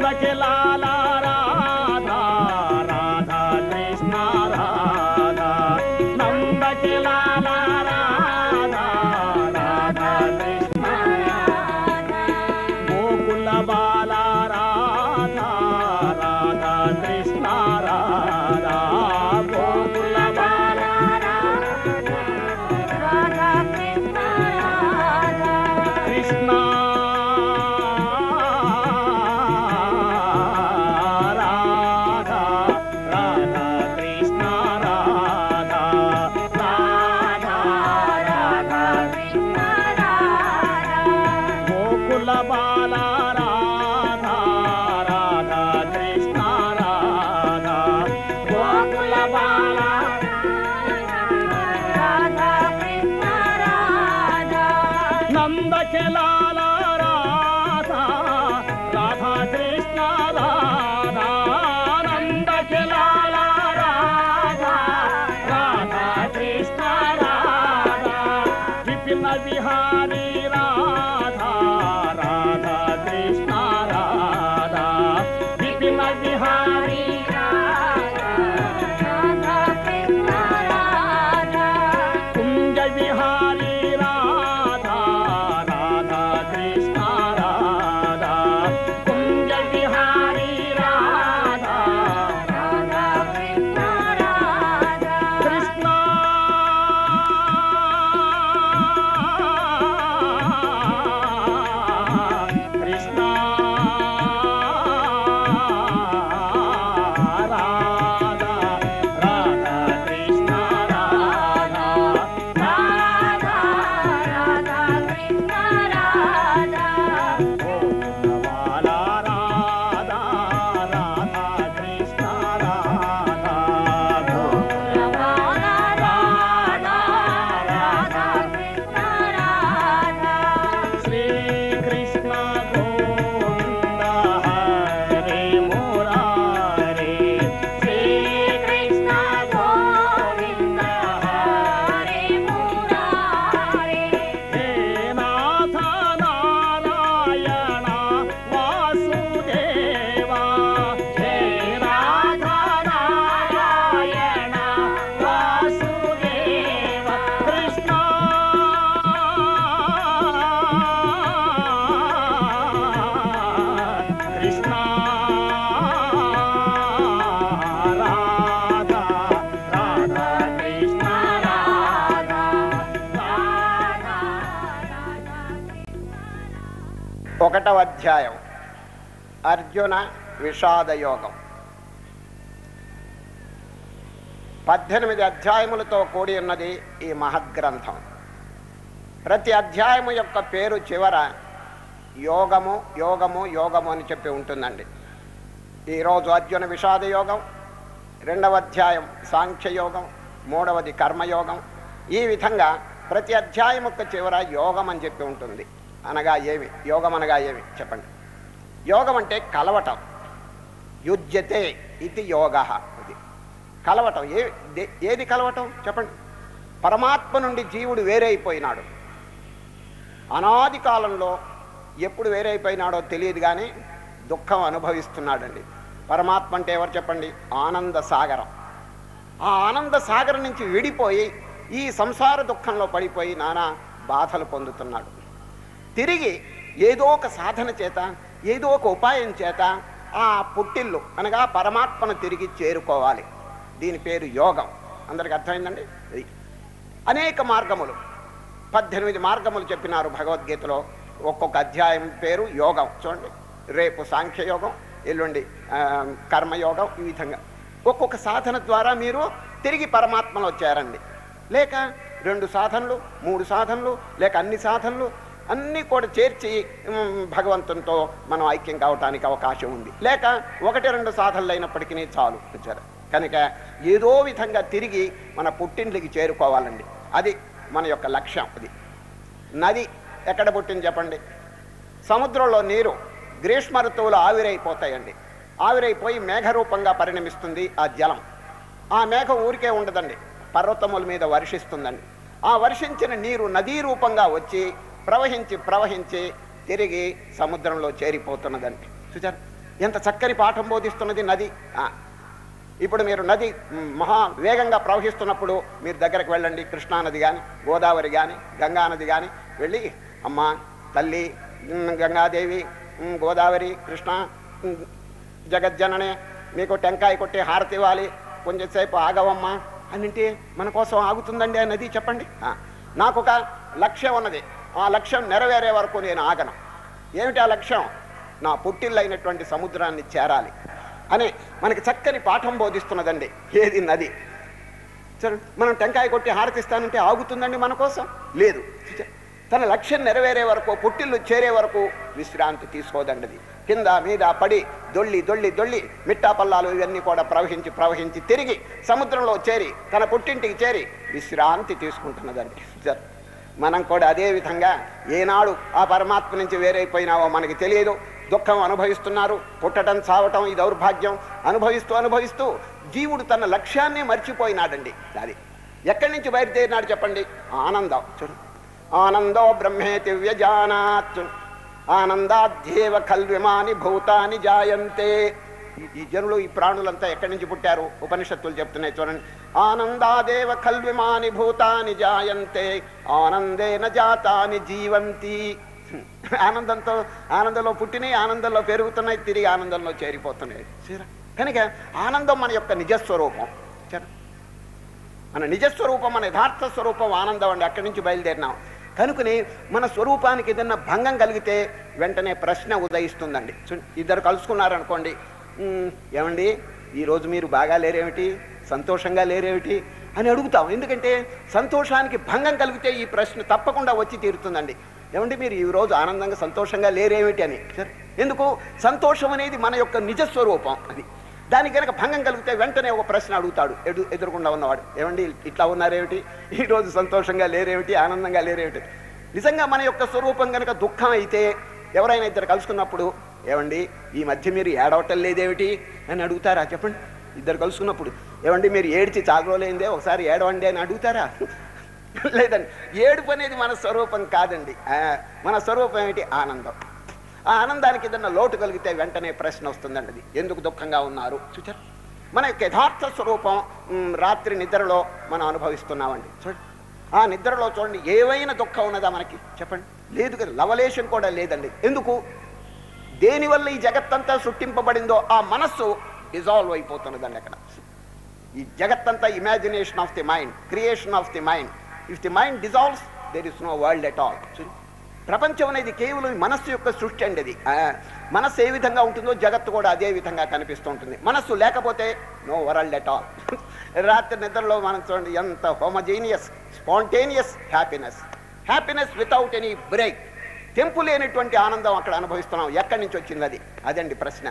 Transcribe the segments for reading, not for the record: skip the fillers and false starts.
నందకి లాలా రాధా రాధా కృష్ణ రాధా నందకి లాలా రాధా రాధా కృష్ణ గోకుల బాల రాధా రాధా కృష్ణ రాధా గోకుల బాల రాధా కృష్ణ కృష్ణ ఒకటవ అధ్యాయం అర్జున విషాదయోగం. 18 అధ్యాయములతో కూడి ఉన్నది ఈ మహద్గ్రంథం. ప్రతి అధ్యాయము యొక్క పేరు చివర యోగము యోగము యోగము అని చెప్పి ఉంటుందండి. ఈరోజు అర్జున విషాదయోగం, 2వ అధ్యాయం సాంఖ్యయోగం, 3వది కర్మయోగం. ఈ విధంగా ప్రతి అధ్యాయం యొక్క చివర యోగం అని చెప్పి ఉంటుంది. అనగా ఏమి యోగం అనగా ఏమి చెప్పండి. యోగం అంటే కలవటం. యుజ్యతే ఇది యోగ. ఇది కలవటం. ఏది కలవటం చెప్పండి. పరమాత్మ నుండి జీవుడు వేరైపోయినాడు. అనాది కాలంలో ఎప్పుడు వేరైపోయినాడో తెలియదు కానీ దుఃఖం అనుభవిస్తున్నాడండి. పరమాత్మ అంటే ఎవరు చెప్పండి? ఆనంద సాగరం. ఆ ఆనంద సాగరం నుంచి విడిపోయి ఈ సంసార దుఃఖంలో పడిపోయి నానా బాధలు పొందుతున్నాడు. తిరిగి ఏదో ఒక సాధన చేత, ఏదో ఒక ఉపాయం చేత ఆ పుట్టిల్లు అనగా పరమాత్మను తిరిగి చేరుకోవాలి. దీని పేరు యోగం. అందరికి అర్థమైందండి? అనేక మార్గములు, 18 మార్గములు చెప్పినారు భగవద్గీతలో. ఒక్కొక్క అధ్యాయం పేరు యోగం. చూడండి, రేపు సాంఖ్యయోగం, ఎల్లుండి కర్మయోగం. ఈ విధంగా ఒక్కొక్క సాధన ద్వారా మీరు తిరిగి పరమాత్మలో చేరండి. లేక 2 సాధనలు, 3 సాధనలు, లేక అన్ని సాధనలు అన్నీ కూడా చేర్చి భగవంతునితో మనం ఐక్యం కావటానికి అవకాశం ఉంది. లేక 1-2 సాధనలు అయినప్పటికీ చాలు. కనుక ఏదో విధంగా తిరిగి మన పుట్టింటికి చేరుకోవాలండి. అది మన యొక్క లక్ష్యం. అది నది ఎక్కడ పుట్టింది చెప్పండి? సముద్రంలో నీరు గ్రీష్మ ఋతువులు ఆవిరైపోతాయండి. ఆవిరైపోయి మేఘరూపంగా పరిణమిస్తుంది ఆ జలం. ఆ మేఘం ఊరికే ఉండదండి, పర్వతముల మీద వర్షిస్తుందండి. ఆ వర్షించిన నీరు నదీ రూపంగా వచ్చి ప్రవహించి ప్రవహించి తిరిగి సముద్రంలో చేరిపోతున్నదండి. చూచారు? ఎంత చక్కని పాఠం బోధిస్తున్నది నది. ఇప్పుడు మీరు నది మహా వేగంగా ప్రవహిస్తున్నప్పుడు మీరు దగ్గరకు వెళ్ళండి, కృష్ణానది కానీ గోదావరి కానీ గంగానది కానీ వెళ్ళి, అమ్మ తల్లి గంగాదేవి, గోదావరి, కృష్ణ, జగజ్జననే మీకు టెంకాయ కొట్టి హారతి ఇవ్వాలి, కొంచెంసేపు ఆగవమ్మా అన్నింటి మన కోసం ఆగుతుందండి ఆ నది? చెప్పండి. నాకు ఒక లక్ష్యం ఉన్నది, ఆ లక్ష్యం నెరవేరే వరకు నేను ఆగను. ఏమిటి ఆ లక్ష్యం? నా పుట్టిల్లైనటువంటి సముద్రాన్ని చేరాలి అని మనకి చక్కని పాఠం బోధిస్తున్నదండి. ఏది? నది. సరే, మనం టెంకాయ కొట్టి హారతిస్తానంటే ఆగుతుందండి మన కోసం? లేదు. తన లక్ష్యం నెరవేరే వరకు, పుట్టిల్లు చేరే వరకు విశ్రాంతి తీసుకోదండి. కింద మీద పడి దొళ్ళి దొళ్ళి దొళ్ళి మిట్టా పల్లాలు ఇవన్నీ కూడా ప్రవహించి ప్రవహించి తిరిగి సముద్రంలో చేరి తన పుట్టింటికి చేరి విశ్రాంతి తీసుకుంటున్నదండి. మనం కూడా అదే విధంగా ఏనాడు ఆ పరమాత్మ నుంచి వేరైపోయినావో మనకి తెలియదు. దుఃఖం అనుభవిస్తున్నారు, పుట్టడం చావటం ఈ దౌర్భాగ్యం అనుభవిస్తూ అనుభవిస్తూ జీవుడు తన లక్ష్యాన్ని మర్చిపోయినాడండి. అది ఎక్కడి నుంచి బయలుదేరినాడు చెప్పండి? ఆనందం. చూడు, ఆనందో బ్రహ్మేతి వ్యజానాత్ ఆనందాధ్యేవ ఖల్విమాని భూతాని జాయంతే. ఈ జనులు, ఈ ప్రాణులంతా ఎక్కడి నుంచి పుట్టారు? ఉపనిషత్తులు చెప్తున్నాయి చూడండి. ఆనందాదేవ ఖల్విమాని భూతాని జాయంతే ఆనందేన జాతాని జీవంతి. ఆనందంలో పుట్టినాయి, ఆనందంలో పెరుగుతున్నాయి, తిరిగి ఆనందంలో చేరిపోతున్నాయి. కనుక ఆనందం మన యొక్క నిజస్వరూపం. మన నిజస్వరూపం, మన యథార్థ స్వరూపం ఆనందం అండి. అక్కడి నుంచి బయలుదేరినాం కనుకని మన స్వరూపానికి ఏదన్నా భంగం కలిగితే వెంటనే ప్రశ్న ఉదయిస్తుందండి. ఇద్దరు కలుసుకున్నారనుకోండి, ఏమండి ఈరోజు మీరు బాగా లేరేమిటి, సంతోషంగా లేరేమిటి అని అడుగుతాం. ఎందుకంటే సంతోషానికి భంగం కలిగితే ఈ ప్రశ్న తప్పకుండా వచ్చి తీరుతుందండి. ఏమండి మీరు ఈరోజు ఆనందంగా సంతోషంగా లేరేమిటి అని. ఎందుకు? సంతోషం అనేది మన యొక్క నిజస్వరూపం. అది దానికి కనుక భంగం కలిగితే వెంటనే ఒక ప్రశ్న అడుగుతాడు ఎదురుకుండా ఉన్నవాడు, ఏమండి ఇట్లా ఉన్నారేమిటి, ఈరోజు సంతోషంగా లేరేమిటి, ఆనందంగా లేరేమిటి. నిజంగా మన యొక్క స్వరూపం కనుక దుఃఖం అయితే ఎవరైనా ఇద్దరు కలుసుకున్నప్పుడు, ఏమండి ఈ మధ్య మీరు ఏడవటం లేదేమిటి అని అడుగుతారా? చెప్పండి. ఇద్దరు కలుసుకున్నప్పుడు, ఏమండి మీరు ఏడిచి చాలా రోజులైందే, ఒకసారి ఏడవండి అని అడుగుతారా? లేదండి. ఏడుపు అనేది మన స్వరూపం కాదండి. మన స్వరూపం ఏమిటి? ఆనందం. ఆ ఆనందానికి ఏదన్నా లోటు కలిగితే వెంటనే ప్రశ్న వస్తుందండి, అది ఎందుకు దుఃఖంగా ఉన్నారు. చూచారు, మన యొక్క యథార్థ స్వరూపం రాత్రి నిద్రలో మనం అనుభవిస్తున్నామండి. చూడండి, ఆ నిద్రలో చూడండి ఏవైనా దుఃఖం ఉన్నదా మనకి? చెప్పండి. లేదు కదా, లవలేశం కూడా లేదండి. ఎందుకు? దేనివల్ల ఈ జగత్తంతా సృష్టింపబడిందో ఆ మనస్సు డిజాల్వ్ అయిపోతున్నదండి అక్కడ. ఈ జగత్తంతా imagination of the mind, creation of the mind. If the mind dissolves there is no world at all. ప్రపంచం అనేది కేవలం మనస్సు యొక్క సృష్టి అండి. అది మనస్సు ఏ విధంగా ఉంటుందో జగత్తు కూడా అదే విధంగా కనిపిస్తూ ఉంటుంది. మనస్సు లేకపోతే నో వరల్డ్ ఎట్ ఆల్. రాత్రి నిద్రలో మనం చూడండి ఎంత homogeneous spontaneous happiness, happiness without any break. తెంపు లేనటువంటి ఆనందం అక్కడ అనుభవిస్తున్నాం. ఎక్కడి నుంచి వచ్చింది అది? అదండి ప్రశ్న.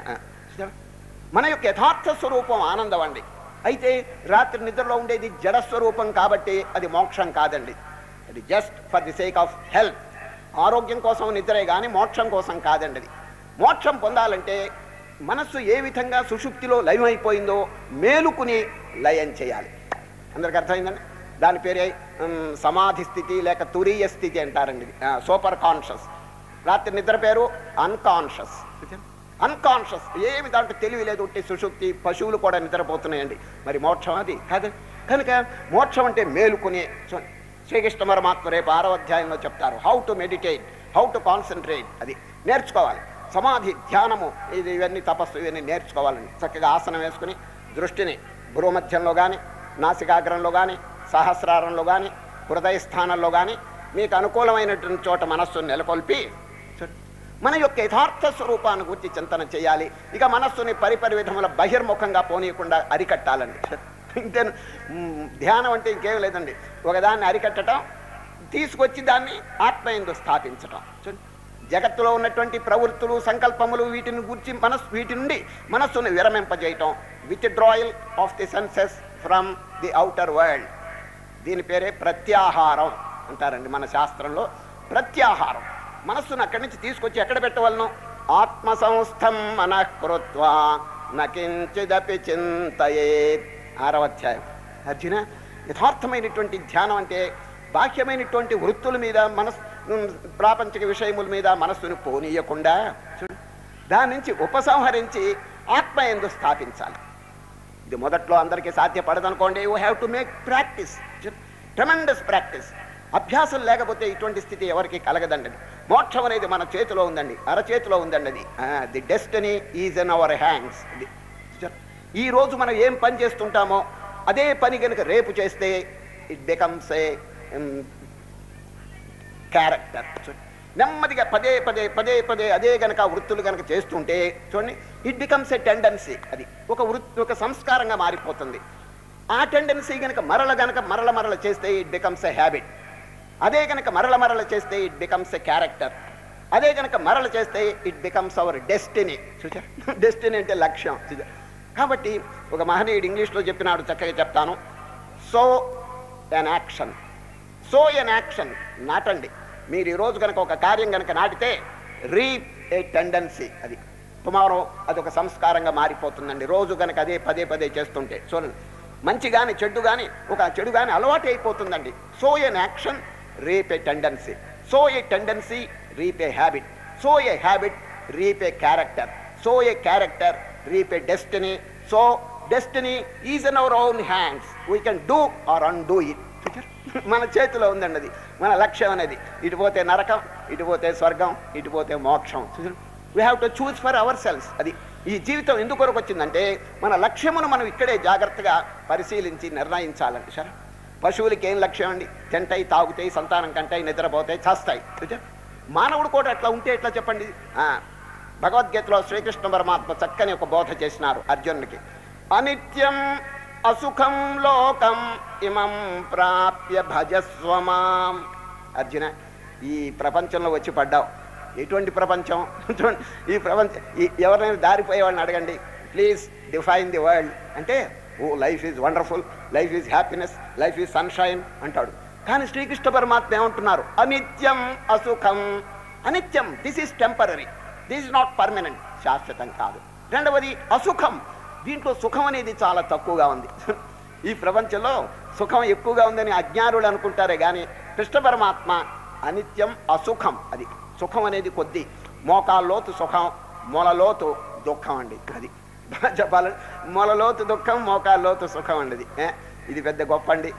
మన యొక్క యథార్థ స్వరూపం ఆనందం అండి. అయితే రాత్రి నిద్రలో ఉండేది జడస్వరూపం కాబట్టి అది మోక్షం కాదండి. అది just for the sake of health, ఆరోగ్యం కోసం నిద్రే కానీ మోక్షం కోసం కాదండి. అది మోక్షం పొందాలంటే మనస్సు ఏ విధంగా సుషుప్తిలో లయమైపోయిందో మేలుకుని లయం చేయాలి. అందరికి అర్థమైందండి? దాని పేరే సమాధి స్థితి లేక తురీయ స్థితి అంటారండి. Super conscious. రాత్రి నిద్ర పేరు అన్కాన్షియస్. అన్కాన్షియస్, ఏమి దాంట్లో తెలివి లేదు, ఉట్టి సుషుప్తి. పశువులు కూడా నిద్రపోతున్నాయండి. మరి మోక్షం అది కాదు. కనుక మోక్షం అంటే మేలుకునే. శ్రీకృష్ణ పరమాత్మ రేపు 6వ అధ్యాయంలో చెప్తారు how to meditate, how to concentrate. అది నేర్చుకోవాలి. సమాధి, ధ్యానము, ఇవన్నీ తపస్సు, ఇవన్నీ నేర్చుకోవాలండి. చక్కగా ఆసనం వేసుకుని దృష్టిని భూమధ్యంలో కానీ, నాసికాగ్రంలో కానీ, సహస్రారంలో కానీ, హృదయ స్థానంలో కానీ మీకు అనుకూలమైనటువంటి చోట మనస్సును నెలకొల్పి మన యొక్క యథార్థ స్వరూపాన్ని గురించి చింతన చేయాలి. ఇక మనస్సుని పరిపరి విధముల బహిర్ముఖంగా పోనీయకుండా అరికట్టాలండి. ఇంతే. ధ్యానం అంటే ఇంకేం లేదండి, ఒకదాన్ని అరికట్టడం, తీసుకొచ్చి దాన్ని ఆత్మయందు స్థాపించటం. జగత్తులో ఉన్నటువంటి ప్రవృత్తులు, సంకల్పములు, వీటిని గురించి వీటి నుండి మనస్సును విరమింపజేయటం. Withdrawal of the senses from the outer world. దీని పేరే ప్రత్యాహారం అంటారండి మన శాస్త్రంలో. ప్రత్యాహారం. మనస్సును అక్కడి నుంచి తీసుకొచ్చి ఎక్కడ పెట్టవలను? ఆత్మ సంస్థం మనఃకృత్వా నకించిదపి చింతయేత్. 6వ అధ్యాయం. అర్జున, యథార్థమైనటువంటి ధ్యానం అంటే బాహ్యమైనటువంటి వృత్తుల మీద, ప్రాపంచిక విషయముల మీద మనస్సును పోనీయకుండా దాని నుంచి ఉపసంహరించి ఆత్మ యందు స్థాపించాలి. ఇది మొదట్లో అందరికీ సాధ్యపడదనుకోండి. You have to make practice, tremendous practice. అభ్యాసం లేకపోతే ఇటువంటి స్థితి ఎవరికి కలగదండి. మోక్షం అనేది మన చేతిలో ఉందండి, అరచేతిలో ఉందండి. అది the destiny is in our hands. ఈ రోజు మనం ఏం పని చేస్తుంటామో అదే పని కనుక రేపు చేస్తే ఇట్ బికమ్స్ ఏ క్యారెక్టర్. నెమ్మదిగా పదే పదే పదే పదే అదే గనక వృత్తులు గనక చేస్తుంటే చూడండి, ఇట్ బికమ్స్ ఏ టెండెన్సీ. అది ఒక వృత్తి, ఒక సంస్కారంగా మారిపోతుంది. ఆ టెండెన్సీ గనక మరల చేస్తే ఇట్ బికమ్స్ ఏ హ్యాబిట్. అదే గనక మరల చేస్తే ఇట్ బికమ్స్ ఏ క్యారెక్టర్. అదే గనక మరల చేస్తే ఇట్ బికమ్స్ అవర్ డెస్టినీ. చూచారు, డెస్టినీ అంటే లక్ష్యం. కాబట్టి ఒక మహనీయుడు ఇంగ్లీష్లో చెప్పినాడు, చక్కగా చెప్తాను. Sow an action, sow an action. నాటండి. మీరు ఈరోజు కనుక ఒక కార్యం కనుక నాటితే రీప్ ఏ టెండెన్సీ. అది టుమారో అది ఒక సంస్కారంగా మారిపోతుందండి. రోజు కనుక అదే పదే పదే చేస్తుంటే చూడండి, మంచి కానీ చెడు కానీ ఒక చెడు కానీ అలవాటు అయిపోతుందండి. So an action reap a tendency, so A tendency reap a habit, so a habit reap A character, so A character reap A destiny. So destiny is in our own hands. We can do or undo it. మన చేతిలో ఉందండి అది, మన లక్ష్యం అనేది. ఇటు పోతే నరకం, ఇటు పోతే స్వర్గం, ఇటు పోతే మోక్షం. We have to choose for hour cells. అది ఈ జీవితం ఎందుకొరకు వచ్చిందంటే మన లక్ష్యమును మనం ఇక్కడే జాగ్రత్తగా పరిశీలించి నిర్ణయించాలండి. సరే, పశువులకి ఏం లక్ష్యం అండి? తింటాయి, తాగుతాయి, సంతానం కంటాయి, నిద్రపోతాయి, చేస్తాయి. మానవుడు కూడా అట్లా ఉంటే ఎట్లా చెప్పండి? భగవద్గీతలో శ్రీకృష్ణ పరమాత్మ చక్కని ఒక బోధ చేసినారు అర్జునునికి. అనిత్యం అసుఖం లోకం ఇమం ప్రాప్య భజస్వమాం. అర్జున, ఈ ప్రపంచంలో వచ్చి పడ్డావు. ఎటువంటి ప్రపంచం? ఈ ప్రపంచం ఎవరైనా దారిపోయేవాళ్ళని అడగండి, ప్లీజ్ డిఫైన్ ది వరల్డ్ అంటే, oh life is wonderful, life is happiness, life is sunshine అంటాడు. కానీ శ్రీకృష్ణ పరమాత్మ ఏమంటున్నారు? అనిత్యం అసుఖం. అనిత్యం, this is temporary, this is not permanent, శాశ్వతం కాదు. రెండవది అసుఖం, దీంట్లో సుఖం అనేది చాలా తక్కువగా ఉంది. ఈ ప్రపంచంలో సుఖం ఎక్కువగా ఉందని అజ్ఞానులు అనుకుంటారే కానీ కృష్ణ పరమాత్మ అనిత్యం అసుఖం. అది సుఖం అనేది కొద్ది, మోకాల్లోతు సుఖం, మొలలోతు దుఃఖం అండి. అది చెప్పాలండి, మొలలోతు దుఃఖం, మోకాల్లోతు సుఖం అండి. ఇది పెద్ద గొప్ప అండి.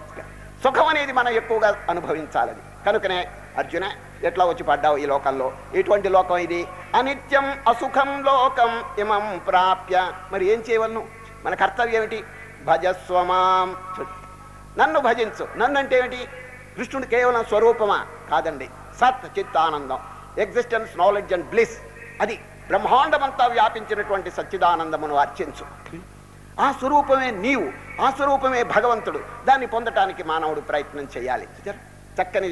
సుఖం అనేది మనం ఎక్కువగా అనుభవించాలి. అది కనుకనే అర్జున, ఎట్లా వచ్చి పడ్డావు ఈ లోకంలో? ఎటువంటి లోకం ఇది? అనిత్యం అసుఖం లోకం ఇమం ప్రాప్య. మరి ఏం చేయవలను? మన కర్తవ్యం ఏమిటి? భజస్వమాం. నన్ను భజించు. నన్ను అంటే ఏమిటి? కృష్ణుడు కేవలం స్వరూపమా? కాదండి, సత్ చిత్తానందం, ఎగ్జిస్టెన్స్, నాలెడ్జ్ అండ్ బ్లిస్. అది బ్రహ్మాండమంతా వ్యాపించినటువంటి సచ్చిదానందమును అర్చించు. ఆ స్వరూపమే నీవు, ఆ స్వరూపమే భగవంతుడు. దాన్ని పొందటానికి మానవుడు ప్రయత్నం చేయాలి. చక్కని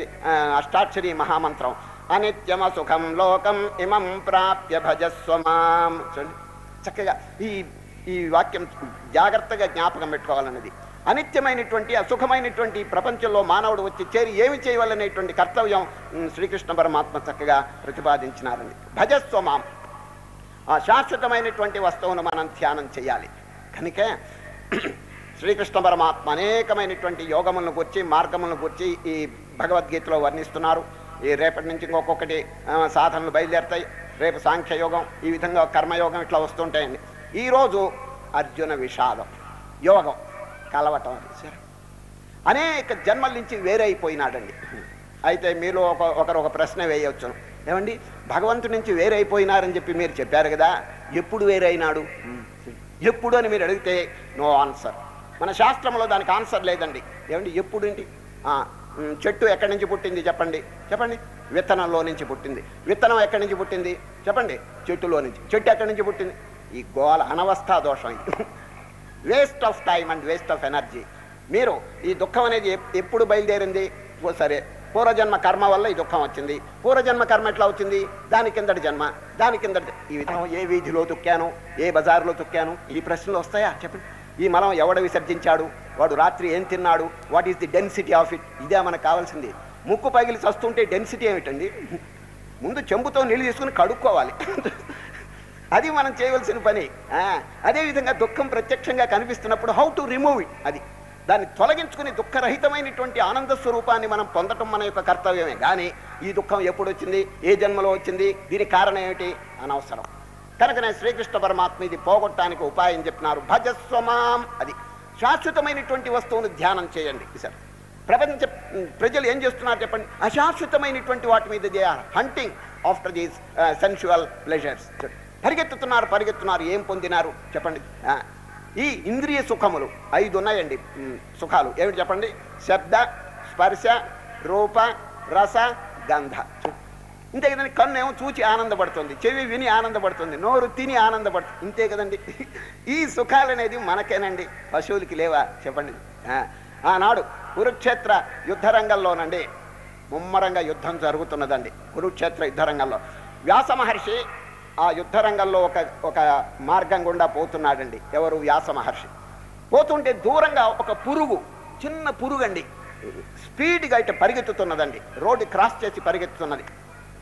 అష్టాక్షరి మహామంత్రం, అనిత్యమ సుఖం లోకం ఇమం ప్రాప్య భజస్వమాం. చూడండి, చక్కగా ఈ వాక్యం జాగ్రత్తగా జ్ఞాపకం పెట్టుకోవాలన్నది. అనిత్యమైనటువంటి అసుఖమైనటువంటి ప్రపంచంలో మానవుడు వచ్చి చేరి ఏమి చేయవాలనేటువంటి కర్తవ్యం శ్రీకృష్ణ పరమాత్మ చక్కగా ప్రతిపాదించినారండి. భజస్వమాం, ఆ శాశ్వతమైనటువంటి వస్తువును మనం ధ్యానం చేయాలి. కనుక శ్రీకృష్ణ పరమాత్మ అనేకమైనటువంటి యోగములను గురించి, మార్గములను గురించి ఈ భగవద్గీతలో వర్ణిస్తున్నారు. ఈ రేపటి నుంచి ఇంకొకటి సాధనలు బయలుదేరుతాయి. రేపు సాంఖ్యయోగం, ఈ విధంగా కర్మయోగం ఇట్లా వస్తుంటాయండి. ఈరోజు అర్జున విషాదం, యోగం, కలవటం. సరే, అనేక జన్మల నుంచి వేరైపోయినాడండి. అయితే మీలో ఒకరు ఒక ప్రశ్న వేయవచ్చును, ఏమండి భగవంతుడి నుంచి వేరైపోయినారని చెప్పి మీరు చెప్పారు కదా, ఎప్పుడు వేరైనాడు? ఎప్పుడు అని మీరు అడిగితే నో ఆన్సర్. మన శాస్త్రంలో దానికి ఆన్సర్ లేదండి. ఏమండి ఎప్పుడు ఏంటి? చెట్టు ఎక్కడి నుంచి పుట్టింది చెప్పండి? చెప్పండి. విత్తనంలో నుంచి పుట్టింది. విత్తనం ఎక్కడి నుంచి పుట్టింది చెప్పండి? చెట్టులో నుంచి. చెట్టు ఎక్కడి నుంచి పుట్టింది? ఈ గోల అనవస్థా దోషం, ఇది waste of time and waste of energy. మీరు ఈ దుఃఖం అనేది ఎప్పుడు బయలుదేరింది? సరే, పూర్వజన్మ కర్మ వల్ల ఈ దుఃఖం వచ్చింది. పూర్వజన్మ కర్మ ఎట్లా వచ్చింది? దాని కిందటి జన్మ, దాని కిందటి. ఈ విధంగా ఏ వీధిలో తొక్కాను, ఏ బజారులో తొక్కాను, ఈ ప్రశ్నలు వస్తాయా చెప్పండి? ఈ మలం ఎవడ విసర్జించాడు, వాడు రాత్రి ఏం తిన్నాడు, what is the density of it? ఇదే మనకు కావాల్సింది. ముక్కు పగిలి చస్తుంటే డెన్సిటీ ఏమిటండి? ముందు చెంబుతో నీళ్ళు తీసుకుని కడుక్కోవాలి. అది మనం చేయవలసిన పని. అదేవిధంగా దుఃఖం ప్రత్యక్షంగా కనిపిస్తున్నప్పుడు హౌ టు రిమూవ్ ఇట్, అది దాన్ని తొలగించుకుని దుఃఖరహితమైనటువంటి ఆనంద స్వరూపాన్ని మనం పొందటం మన యొక్క కర్తవ్యమే. కానీ ఈ దుఃఖం ఎప్పుడు వచ్చింది, ఏ జన్మలో వచ్చింది, దీనికి కారణం ఏమిటి? అనవసరం. కనుకనే శ్రీకృష్ణ పరమాత్మ ఇది పోగొట్టడానికి ఉపాయం చెప్పినారు. భజస్వమాం. అది శాశ్వతమైనటువంటి వస్తువును ధ్యానం చేయండి. సార్ ప్రపంచ ప్రజలు ఏం చేస్తున్నారు చెప్పండి? అశాశ్వతమైనటువంటి వాటి మీద they are hunting after these sensual pleasures. పరిగెత్తున్నారు. ఏం పొందినారు చెప్పండి? ఈ ఇంద్రియ సుఖములు 5 ఉన్నాయండి. సుఖాలు ఏమిటి చెప్పండి? శబ్ద, స్పర్శ, రూప, రస, గంధ. ఇంతే కదండి. కన్ను ఏమో చూచి ఆనందపడుతుంది, చెవి విని ఆనందపడుతుంది, నోరు తిని ఆనందపడుతుంది. ఇంతే కదండి. ఈ సుఖాలు అనేది మనకేనండి, పశువులకి లేవా చెప్పండి? ఆనాడు కురుక్షేత్ర యుద్ధ రంగంలోనండి ముమ్మరంగా యుద్ధం జరుగుతున్నదండి. కురుక్షేత్ర యుద్ధ రంగంలో వ్యాస మహర్షి ఆ యుద్ధ రంగంలో ఒక మార్గం గుండా పోతున్నాడండి. ఎవరు? వ్యాస మహర్షి. పోతుంటే దూరంగా ఒక పురుగు, చిన్న పురుగు అండి, స్పీడ్గా ఇట్లా పరిగెత్తుతున్నదండి. రోడ్డు క్రాస్ చేసి పరిగెత్తుతున్నది.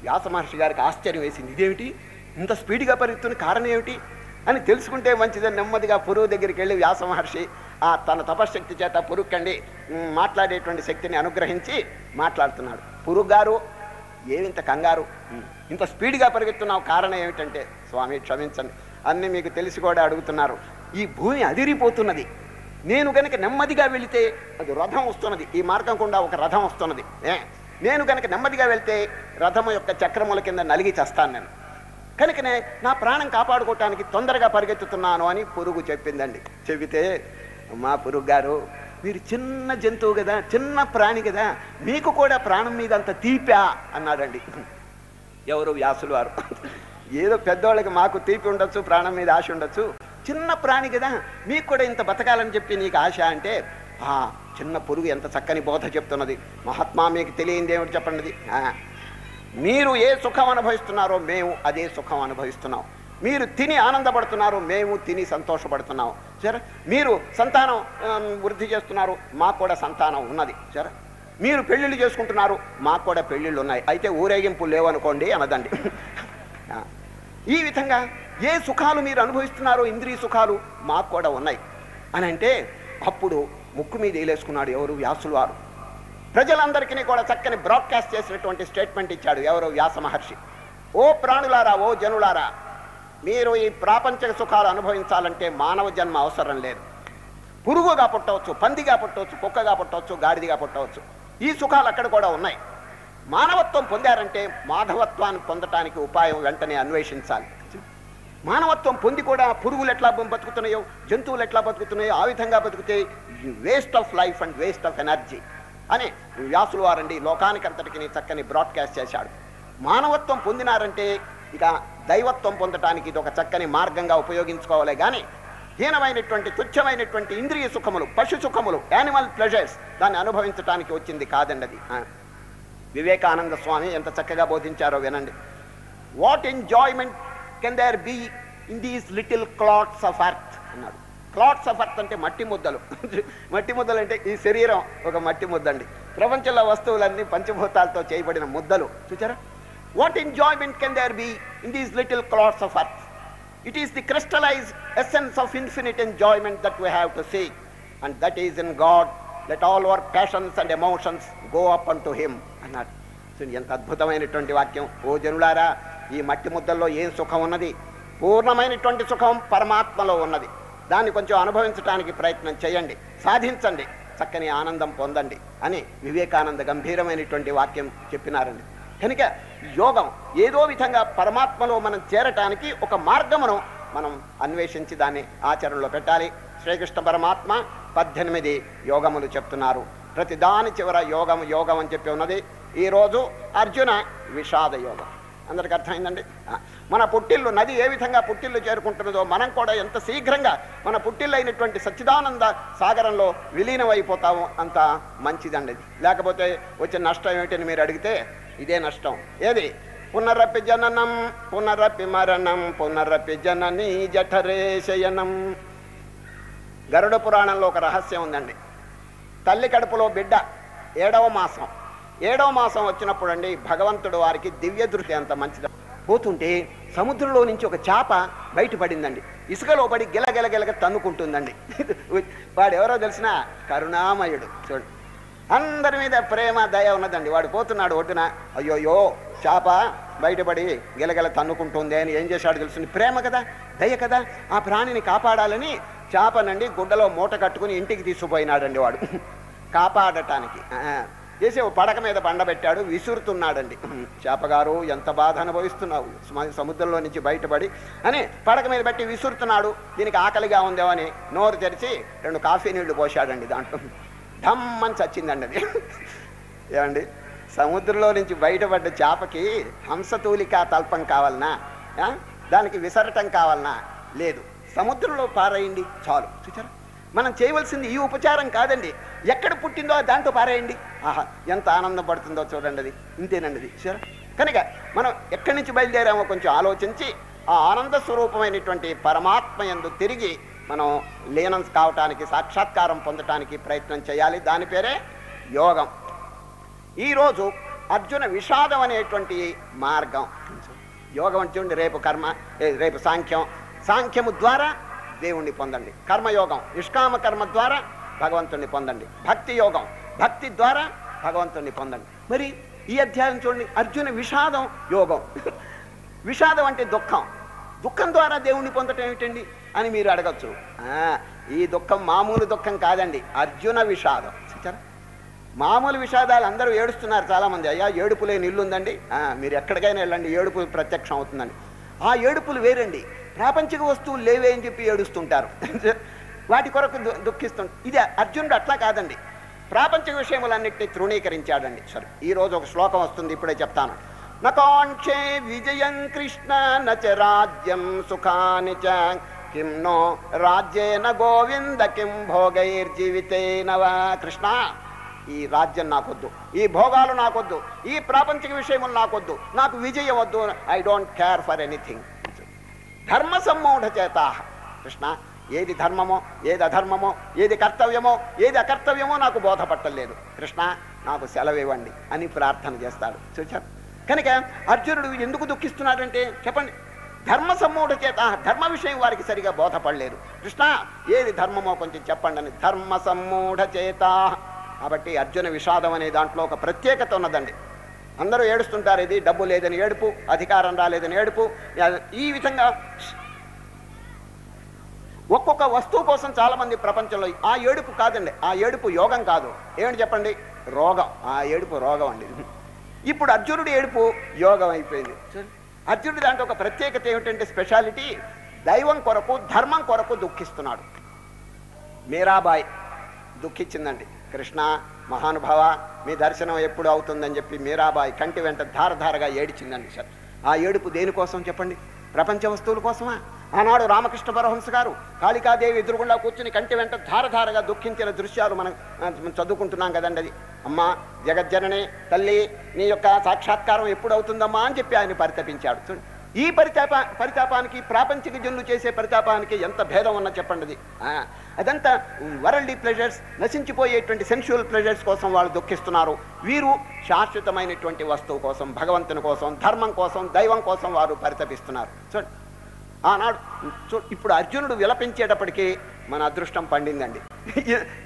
వ్యాస మహర్షి గారికి ఆశ్చర్యం వేసింది. ఇదేమిటి ఇంత స్పీడ్గా పరిగెత్తున్న కారణం ఏమిటి అని తెలుసుకుంటే మంచిదని నెమ్మదిగా పురుగు దగ్గరికి వెళ్ళి వ్యాస మహర్షి తన తపశక్తి చేత పురుక్కండి మాట్లాడేటువంటి శక్తిని అనుగ్రహించి మాట్లాడుతున్నాడు. పురుగు గారు, ఏమింత కంగారు, ఇంత స్పీడ్గా పరిగెత్తున్నావు, కారణం ఏమిటంటే, స్వామి క్షమించండి, అన్నీ మీకు తెలిసి కూడా అడుగుతున్నారు. ఈ భూమి అదిరిపోతున్నది. నేను కనుక నెమ్మదిగా వెళితే అది రథం వస్తున్నది, ఈ మార్గం గుండా ఒక రథం వస్తున్నది. నేను కనుక నెమ్మదిగా వెళ్తే రథము యొక్క చక్రముల కింద నలిగి చేస్తాను నేను. కనుకనే నా ప్రాణం కాపాడుకోవటానికి తొందరగా పరిగెత్తుతున్నాను అని పురుగు చెప్పిందండి. చెబితే, మా పురుగు గారు, మీరు చిన్న జంతువు కదా, చిన్న ప్రాణి కదా, మీకు కూడా ప్రాణం మీద అంత తీపా అన్నాడండి. ఎవరు? వ్యాసులు వారు. ఏదో పెద్దవాళ్ళకి మాకు తీపి ఉండొచ్చు, ప్రాణం మీద ఆశ ఉండొచ్చు, చిన్న ప్రాణి కదా, మీకు కూడా ఇంత బతకాలని చెప్పి నీకు ఆశ అంటే, చిన్న పురుగు ఎంత చక్కని బోధ చెప్తున్నది. మహాత్మా, మీకు తెలియంది ఏమిటి చెప్పండి? మీరు ఏ సుఖం అనుభవిస్తున్నారో మేము అదే సుఖం అనుభవిస్తున్నాం. మీరు తిని ఆనందపడుతున్నారు, మేము తిని సంతోషపడుతున్నాము. సరే, మీరు సంతానం వృద్ధి చేస్తున్నారు, మాకు కూడా సంతానం ఉన్నది. సరే, మీరు పెళ్ళిళ్ళు చేసుకుంటున్నారు, మాకు కూడా పెళ్ళిళ్ళు ఉన్నాయి. అయితే ఊరేగింపులు లేవనుకోండి అన్నదండి. ఈ విధంగా ఏ సుఖాలు మీరు అనుభవిస్తున్నారో, ఇంద్రియ సుఖాలు మాకు కూడా ఉన్నాయి అని అంటే, అప్పుడు ముక్కు మీద వేలేసుకున్నాడు. ఎవరు? వ్యాసులు వారు. ప్రజలందరికీ కూడా చక్కని బ్రాడ్కాస్ట్ చేసినటువంటి స్టేట్మెంట్ ఇచ్చాడు. ఎవరు? వ్యాస మహర్షి. ఓ ప్రాణులారా, ఓ జనులారా, మీరు ఈ ప్రాపంచిక సుఖాలు అనుభవించాలంటే మానవ జన్మ అవసరం లేదు. పురుగుగా పుట్టవచ్చు, పందిగా పుట్టవచ్చు, కుక్కగా పుట్టవచ్చు, గాడిదిగా పుట్టవచ్చు. ఈ సుఖాలు అక్కడ కూడా ఉన్నాయి. మానవత్వం పొందారంటే మాధవత్వాన్ని పొందటానికి ఉపాయం వెంటనే అన్వేషించాలి. మానవత్వం పొంది కూడా పురుగులు ఎట్లా బతుకుతున్నాయో, జంతువులు ఎట్లా బతుకుతున్నాయో ఆ విధంగా బతుకుతే waste of life and waste of energy అని వ్యాసులు వారండి లోకానికి అంతటికి చక్కని బ్రాడ్కాస్ట్ చేశాడు. మానవత్వం పొందినారంటే ఇక దైవత్వం పొందటానికి ఇది ఒక చక్కని మార్గంగా ఉపయోగించుకోవాలి. కానీ హీనమైనటువంటి తుచ్చమైనటువంటి ఇంద్రియ సుఖములు, పశు సుఖములు, యానిమల్ ప్లెజర్స్ దాన్ని అనుభవించడానికి వచ్చింది కాదండి అది. వివేకానంద స్వామి ఎంత చక్కగా బోధించారో వినండి. What enjoyment can there be in these little clots of earth అన్నాడు. క్లాట్స్ ఆఫ్ ఎర్త్ అంటే మట్టి ముద్దలు. మట్టి ముద్దలు అంటే ఈ శరీరం ఒక మట్టి ముద్దండి. ప్రపంచంలో వస్తువులన్నీ పంచభూతాలతో చేయబడిన ముద్దలు. చూచారా? What enjoyment can there be in these little clots of earth? It is the crystallized essence of infinite enjoyment that we have to seek, and that is in God. Let all our passions and emotions go up unto Him. అన్నాడు. ఎంత అద్భుతమైనటువంటి వాక్యం. ఓ జనులారా, ఈ మట్టి ముద్దల్లో ఏం సుఖం ఉన్నది? పూర్ణమైనటువంటి సుఖం పరమాత్మలో ఉన్నది. దాన్ని కొంచెం అనుభవించడానికి ప్రయత్నం చేయండి, సాధించండి, చక్కని ఆనందం పొందండి అని వివేకానంద గంభీరమైనటువంటి వాక్యం చెప్పినారండి. కనుక యోగం ఏదో విధంగా పరమాత్మలో మనం చేరటానికి ఒక మార్గమును మనం అన్వేషించి దాన్ని ఆచరణలో పెట్టాలి. శ్రీకృష్ణ పరమాత్మ 18 యోగములు చెప్తున్నారు. ప్రతి దాని చివర యోగం అని చెప్పి ఉన్నది. ఈరోజు అర్జున విషాద యోగం. అందరికి అర్థమైందండి? మన పుట్టిల్లు, నది ఏ విధంగా పుట్టిల్లు చేరుకుంటున్నదో మనం కూడా ఎంత శీఘ్రంగా మన పుట్టిల్లు అయినటువంటి సచ్చిదానంద సాగరంలో విలీనమైపోతాము అంత మంచిదండి. లేకపోతే వచ్చే నష్టం ఏమిటని మీరు అడిగితే ఇదే నష్టం. ఏది? పునరపి జననం పునరపి మరణం పునరపి జననీ జఠరే శయనం. గరుడ పురాణంలో ఒక రహస్యం ఉందండి. తల్లి కడుపులో బిడ్డ 7వ మాసం వచ్చినప్పుడు అండి భగవంతుడు వారికి దివ్య దృష్టి అంత మంచిది. పోతుంటే సముద్రంలో నుంచి ఒక చేప బయటపడిందండి. ఇసుకలో పడి గిలగిలగిలగ తన్నుకుంటుందండి. వాడు ఎవరో తెలిసిన కరుణామయుడు. చూడు, అందరి మీద ప్రేమ దయ ఉన్నదండి. వాడు పోతున్నాడు ఒడ్డున, అయ్యోయ్యో చేప బయటపడి గిలగిల తన్నుకుంటుంది అని ఏం చేశాడు తెలుస్తుంది? ప్రేమ కదా, దయ కదా, ఆ ప్రాణిని కాపాడాలని చేపనండి గుడ్డలో మూట కట్టుకుని ఇంటికి తీసుకుపోయినాడండి వాడు కాపాడటానికి. చేసి పడక మీద బండబెట్టాడు, విసురుతున్నాడండి. చేపగారు ఎంత బాధ అనుభవిస్తున్నావు సముద్రంలో నుంచి బయటపడి అని పడక మీద పెట్టి విసురుతున్నాడు. దీనికి ఆకలిగా ఉందేమో అని నోరు తెరిచి 2 కాఫీ నీళ్లు పోశాడండి. దాంట్లో ధమ్మని చచ్చిందండి అది. ఏమండి, సముద్రంలో నుంచి బయటపడ్డ చేపకి హంసతూలికా తల్పం కావాలనా, దానికి విసరటం కావాలనా? లేదు, సముద్రంలో పారేయండి చాలు. చూచారా, మనం చేయవలసింది ఈ ఉపచారం కాదండి, ఎక్కడ పుట్టిందో దాంట్లో పారేయండి. ఆహా, ఎంత ఆనందం పడుతుందో చూడండి, అది ఇంతేనండి అది. సరే, కనుక మనం ఎక్కడి నుంచి బయలుదేరామో కొంచెం ఆలోచించి ఆ ఆనంద స్వరూపమైనటువంటి పరమాత్మ యందు తిరిగి మనం లీనం కావటానికి, సాక్షాత్కారం పొందటానికి ప్రయత్నం చేయాలి. దాని పేరే యోగం. ఈరోజు అర్జున విషాదం అనేటువంటి మార్గం. యోగం అంటే రేపు కర్మ, రేపు సాంఖ్యం, సాంఖ్యము ద్వారా దేవుణ్ణి పొందండి. కర్మయోగం, నిష్కామ కర్మ ద్వారా భగవంతుణ్ణి పొందండి. భక్తి యోగం, భక్తి ద్వారా భగవంతుణ్ణి పొందండి. మరి ఈ అధ్యాయం చూడండి, అర్జున విషాదం యోగం. విషాదం అంటే దుఃఖం, దుఃఖం ద్వారా దేవుణ్ణి పొందటం ఏమిటండి అని మీరు అడగచ్చు. ఈ దుఃఖం మామూలు దుఃఖం కాదండి, అర్జున విషాదం. చూచారా, మామూలు విషాదాలు అందరూ ఏడుస్తున్నారు చాలామంది. అయ్యా ఏడుపు లేని ఇల్లు ఉందండి, మీరు ఎక్కడికైనా వెళ్ళండి ఏడుపు ప్రత్యక్షం అవుతుందండి. ఆ ఏడుపులు వేరండి, ప్రాపంచిక వస్తువులు లేవే అని చెప్పి ఏడుస్తుంటారు, వాటి కొరకు దుఃఖిస్తుంటారు. ఇది అర్జునుడు అట్లా కాదండి, ప్రాపంచిక విషయములన్నింటినీ తృణీకరించాడండి. సరే, ఈరోజు ఒక శ్లోకం వస్తుంది, ఇప్పుడే చెప్తాను. నకాంక్షే విజయం కృష్ణ నచ రాజ్యం సుఖాని చ కిం నో రాజ్యేన గోవింద కిం భోగైర్జీవితేన వా. కృష్ణ, ఈ రాజ్యం నాకొద్దు, ఈ భోగాలు నాకొద్దు, ఈ ప్రాపంచిక విషయములు నాకొద్దు, నాకు విజయం వద్దు. I don't care for anything. ధర్మ సమ్మూఢ చేత. కృష్ణ, ఏది ధర్మమో, ఏది అధర్మమో, ఏది కర్తవ్యమో, ఏది అకర్తవ్యమో నాకు బోధపట్టలేదు. కృష్ణ, నాకు సెలవివ్వండి అని ప్రార్థన చేస్తాడు. చూచారు, కనుక అర్జునుడు ఎందుకు దుఃఖిస్తున్నాడంటే చెప్పండి, ధర్మ సమ్మూఢ చేత. ధర్మ విషయం వారికి సరిగా బోధపడలేదు. కృష్ణ, ఏది ధర్మమో కొంచెం చెప్పండి అని. ధర్మ సమ్మూఢ చేత. కాబట్టి అర్జున విషాదం అనే దాంట్లో ఒక ప్రత్యేకత ఉన్నదండి. అందరూ ఏడుస్తుంటారు, ఇది డబ్బు లేదని ఏడుపు, అధికారం రాలేదని ఏడుపు. ఈ విధంగా ఒక్కొక్క వస్తువు కోసం చాలామంది ప్రపంచంలో ఆ ఏడుపు కాదండి, ఆ ఏడుపు యోగం కాదు. ఏమిటి చెప్పండి? రోగం. ఆ ఏడుపు రోగం అండి. ఇప్పుడు అర్జునుడి ఏడుపు యోగం అయిపోయింది. అర్జునుడి దాంట్లో ఒక ప్రత్యేకత ఏమిటంటే స్పెషాలిటీ, దైవం కొరకు ధర్మం కొరకు దుఃఖిస్తున్నాడు. మీరాబాయి దుఃఖించిందండి. కృష్ణ మహానుభావ, మీ దర్శనం ఎప్పుడు అవుతుందని చెప్పి మీరాబాయి కంటి వెంట ధారధారగా ఏడిచిందండి. సార్, ఆ ఏడుపు దేనికోసం చెప్పండి? ప్రపంచ వస్తువుల కోసమా? ఆనాడు రామకృష్ణ పరమహంస గారు కాళికాదేవి ఎదురుగుండా కూర్చుని కంటి వెంట ధారధారగా దుఃఖించిన దృశ్యాలు మనం చదువుకుంటున్నాం కదండి. అది అమ్మా జగజ్జనని తల్లి, నీ యొక్క సాక్షాత్కారం ఎప్పుడు అవుతుందమ్మా అని చెప్పి ఆయన పరితపించాడు. చూడండి, ఈ పరితాపానికి ప్రాపంచిక జనులు చేసే పరితాపానికి ఎంత భేదం ఉన్నా చెప్పండి. అది అదంతా వరల్డీ ప్లెజర్స్, నశించిపోయేటువంటి సెన్షువల్ ప్లెజర్స్ కోసం వాళ్ళు దుఃఖిస్తున్నారు. వీరు శాశ్వతమైనటువంటి వస్తువు కోసం, భగవంతుని కోసం, ధర్మం కోసం, దైవం కోసం వారు పరితపిస్తున్నారు. చూడండి, ఆనాడు ఇప్పుడు అర్జునుడు విలపించేటప్పటికీ మన అదృష్టం పండిందండి.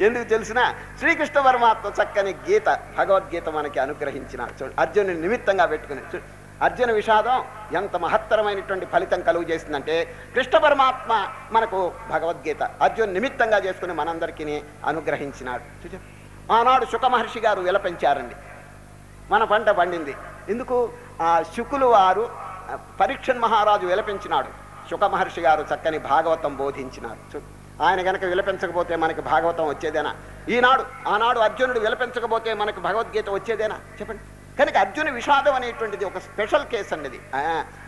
ఎందుకు తెలిసిన? శ్రీకృష్ణ పరమాత్మ చక్కని గీత, భగవద్గీత మనకి అనుగ్రహించినాడు. చూడండి, అర్జునుని నిమిత్తంగా పెట్టుకుని. అర్జున విషాదం ఎంత మహత్తరమైనటువంటి ఫలితం కలుగు చేసిందంటే, కృష్ణ పరమాత్మ మనకు భగవద్గీత అర్జున్ నిమిత్తంగా చేసుకుని మనందరికీ అనుగ్రహించినాడు. ఆనాడు శుక మహర్షి గారు విలపించారండి, మన పంట పండింది. ఎందుకు? ఆ శుకులు వారు పరీక్షన్ మహారాజు విలపించినాడు, శుక మహర్షి గారు చక్కని భాగవతం బోధించినారు. ఆయన కనుక విలపించకపోతే మనకి భాగవతం వచ్చేదేనా? ఆనాడు అర్జునుడు విలపించకపోతే మనకు భగవద్గీత వచ్చేదేనా చెప్పండి? కనుక అర్జున విషాదం అనేటువంటిది ఒక స్పెషల్ కేసు అన్నది.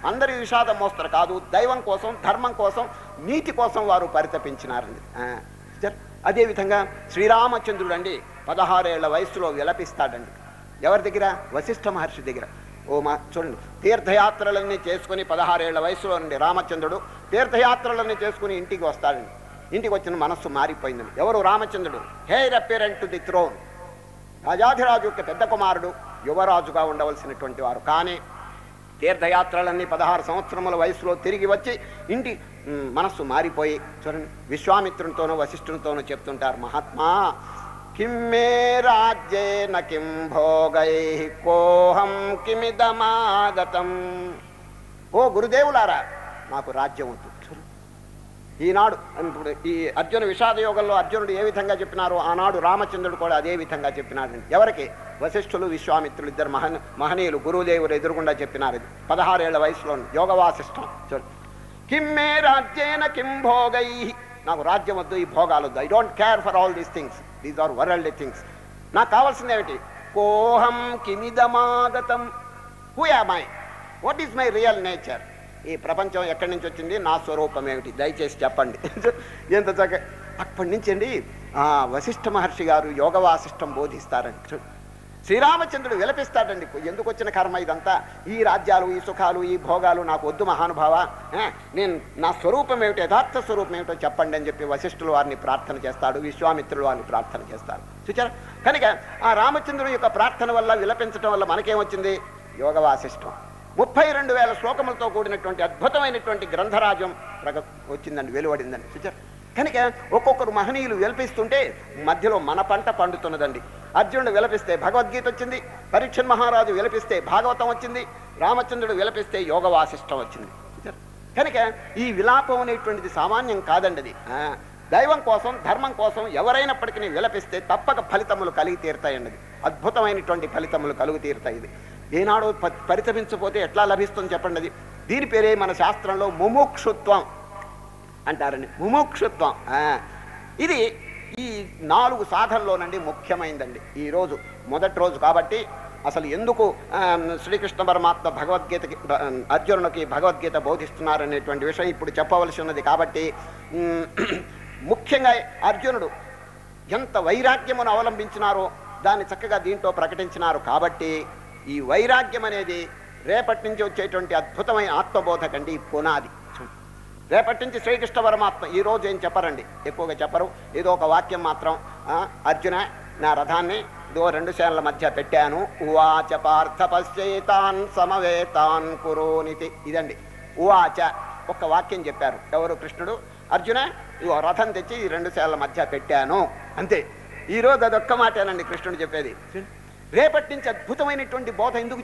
అందరి విషాదం మోస్తారు కాదు, దైవం కోసం, ధర్మం కోసం, నీతి కోసం వారు పరితపించినారండి. అదేవిధంగా శ్రీరామచంద్రుడు అండి 16 ఏళ్ల వయసులో విలపిస్తాడండి. ఎవరి దగ్గర? వశిష్ఠ మహర్షి దగ్గర. చూడండి, తీర్థయాత్రలన్నీ చేసుకుని 16 ఏళ్ల వయసులో నుండి రామచంద్రుడు తీర్థయాత్రలన్నీ చేసుకుని ఇంటికి వస్తాడండి. ఇంటికి వచ్చిన మనస్సు మారిపోయిందండి. ఎవరు? రామచంద్రుడు. హెయిర్ అపియరెంట్ టు ది థ్రోన్, రాజాధిరాజు యొక్క పెద్ద కుమారుడు, యువరాజుగా ఉండవలసినటువంటి వారు. కానీ తీర్థయాత్రలన్నీ 16 సంవత్సరముల వయసులో తిరిగి వచ్చి ఇంటి మనస్సు మారిపోయి చూడండి, విశ్వామిత్రునితోనూ వశిష్ఠునితోనూ చెప్తుంటారు, మహాత్మా కిమ్మే రాజ్యేన కిం భోగై కోహం కిమిదమాగతం. ఓ గురుదేవులారా, నాకు రాజ్యం వద్దు. ఈనాడు ఇప్పుడు ఈ అర్జున విషాద యోగంలో అర్జునుడు ఏ విధంగా చెప్పినారో ఆనాడు రామచంద్రుడు కూడా అదే విధంగా చెప్పినాడు. ఎవరికి? వశిష్ఠులు విశ్వామిత్రులు ఇద్దరు మహనీయులు గురుదేవులు ఎదురుగుండా చెప్పినారు. ఇది 16 ఏళ్ల వయసులో యోగ వాసిష్టం. కిమ్మే రాజ్యేన కిం భోగై, నాకు రాజ్యం వద్దు, ఈ భోగాలు వద్దు. I don't care for all these things, these are worldly things. నాకు కావాల్సింది ఏమిటి? కోహం కిమిదమాగతం, who am I, what is my real nature? ఈ ప్రపంచం ఎక్కడి నుంచి వచ్చింది? నా స్వరూపం ఏమిటి? దయచేసి చెప్పండి. ఎంత చక్కగా అప్పటి నుంచి అండి వశిష్ఠ మహర్షి గారు యోగ వాసిష్టం బోధిస్తారండి. శ్రీరామచంద్రుడు విలపిస్తాడండి, ఎందుకు వచ్చిన కర్మ ఇదంతా? ఈ రాజ్యాలు, ఈ సుఖాలు, ఈ భోగాలు నాకు వద్దు మహానుభావ, నేను నా స్వరూపం ఏమిటి, యథార్థ స్వరూపం ఏమిటో చెప్పండి అని చెప్పి వశిష్ఠులు వారిని ప్రార్థన చేస్తాడు, విశ్వామిత్రులు వారిని ప్రార్థన చేస్తారు. చూచారా? కనుక ఆ రామచంద్రుని యొక్క ప్రార్థన వల్ల, విలపించడం వల్ల మనకేమొచ్చింది? యోగ వాసిష్టం. 32,000 శ్లోకములతో కూడినటువంటి అద్భుతమైనటువంటి గ్రంథరాజ్యం వచ్చిందండి, వెలువడిందండి. చూచారు? కనుక ఒక్కొక్కరు మహనీయులు విలపిస్తుంటే మధ్యలో మన పంట పండుతున్నదండి. అర్జునుడు విలపిస్తే భగవద్గీత వచ్చింది, పరీక్షణ్ మహారాజు విలపిస్తే భాగవతం వచ్చింది, రామచంద్రుడు విలపిస్తే యోగ వాసిష్టం వచ్చింది. కనుక ఈ విలాపం అనేటువంటిది సామాన్యం కాదండి. అది దైవం కోసం, ధర్మం కోసం ఎవరైనప్పటికీ విలపిస్తే తప్పక ఫలితములు కలిగి తీరుతాయండి. అద్భుతమైనటువంటి ఫలితములు కలుగు తీరుతాయి. ఇది ఏనాడు పరితపించకపోతే ఎట్లా లభిస్తుంది చెప్పండి? అది దీని పేరే మన శాస్త్రంలో ముముక్షుత్వం అంటారండి. ముముక్షుత్వం ఇది ఈ 4 సాధనలోనండి ముఖ్యమైందండి. ఈరోజు మొదటి రోజు కాబట్టి అసలు ఎందుకు శ్రీకృష్ణ పరమాత్మ భగవద్గీతకి అర్జునుడికి భగవద్గీత బోధిస్తున్నారనేటువంటి విషయం ఇప్పుడు చెప్పవలసి ఉన్నది. కాబట్టి ముఖ్యంగా అర్జునుడు ఎంత వైరాగ్యమును అవలంబించినారో దాన్ని చక్కగా దీంట్లో ప్రకటించినారు. కాబట్టి ఈ వైరాగ్యం అనేది రేపటి నుంచి వచ్చేటువంటి అద్భుతమైన ఆత్మబోధకండి పునాది. రేపటి నుంచి శ్రీకృష్ణ పరమాత్మ ఈరోజు ఏం చెప్పరండి, ఎక్కువగా చెప్పరు. ఏదో ఒక వాక్యం మాత్రం, అర్జున నా రథాన్ని 2 సేనల మధ్య పెట్టాను, ఉవాచ పార్థ పశ్చేతాన్ సమవేతాన్ కురోనితి. ఇదండి ఉవాచ, ఒక్క వాక్యం చెప్పారు. ఎవరు? కృష్ణుడు. అర్జున రథం తెచ్చి 2 సేనల మధ్య పెట్టాను, అంతే. ఈరోజు అదొక్క మాటేనండి కృష్ణుడు చెప్పేది. రేపటి నుంచి అద్భుతమైనటువంటి బోధ ఎందుకు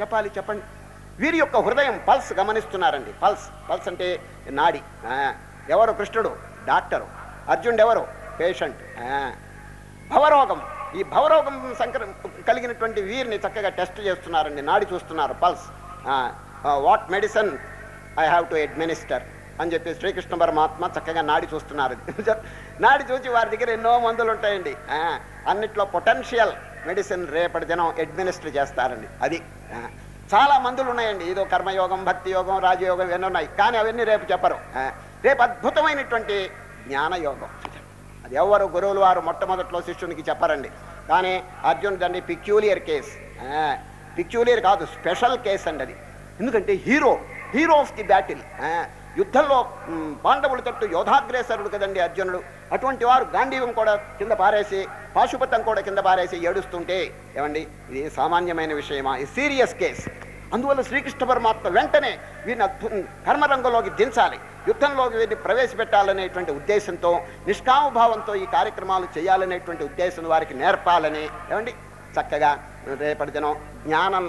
చెప్పాలి చెప్పండి? వీరి యొక్క హృదయం పల్స్ గమనిస్తున్నారండి. పల్స్ అంటే నాడి. ఎవరు? కృష్ణుడు డాక్టరు, అర్జునుడు ఎవరు? పేషెంట్. భవరోగం, ఈ భవరోగం కలిగినటువంటి వీరిని చక్కగా టెస్ట్ చేస్తున్నారండి, నాడి చూస్తున్నారు, pulse. What medicine I have to administer అని చెప్పి శ్రీకృష్ణ పరమాత్మ చక్కగా నాడి చూస్తున్నారు. నాడి చూసి వారి దగ్గర ఎన్నో మందులు ఉంటాయండి. అన్నిట్లో పొటెన్షియల్ మెడిసిన్ రేపటి దినం అడ్మినిస్టర్ చేస్తారండి. అది చాలా మందులు ఉన్నాయండి. ఏదో కర్మయోగం, భక్తి యోగం, రాజయోగం ఇవన్నీ ఉన్నాయి. కానీ అవన్నీ రేపు చెప్పరు. రేపు అద్భుతమైనటువంటి జ్ఞానయోగం. అది ఎవరు? గురువులు వారు మొట్టమొదట్లో శిష్యునికి చెప్పరండి. కానీ అర్జునుడు పిక్యూలియర్ కేస్. పిక్యూలియర్ కాదు, స్పెషల్ కేస్ అండి అది. ఎందుకంటే హీరో ఆఫ్ ది బ్యాటిల్. యుద్ధంలో పాండవుల తట్టు యోధాగ్రేసరుడు కదండి అర్జునుడు. అటువంటి వారు గాంధీవం కూడా కింద పారేసి, పాశుపతం కూడా కింద పారేసి ఏడుస్తుంటే ఏమండి ఇది సామాన్యమైన విషయమా? ఇది సీరియస్ కేస్. అందువల్ల శ్రీకృష్ణ పరమాత్మ వెంటనే వీరిని కర్మరంగంలోకి దించాలి, యుద్ధంలోకి వీరిని ప్రవేశపెట్టాలనేటువంటి ఉద్దేశంతో, నిష్కామభావంతో ఈ కార్యక్రమాలు చేయాలనేటువంటి ఉద్దేశం వారికి నేర్పాలని ఏమండి చక్కగా రేపటి దినం జ్ఞానం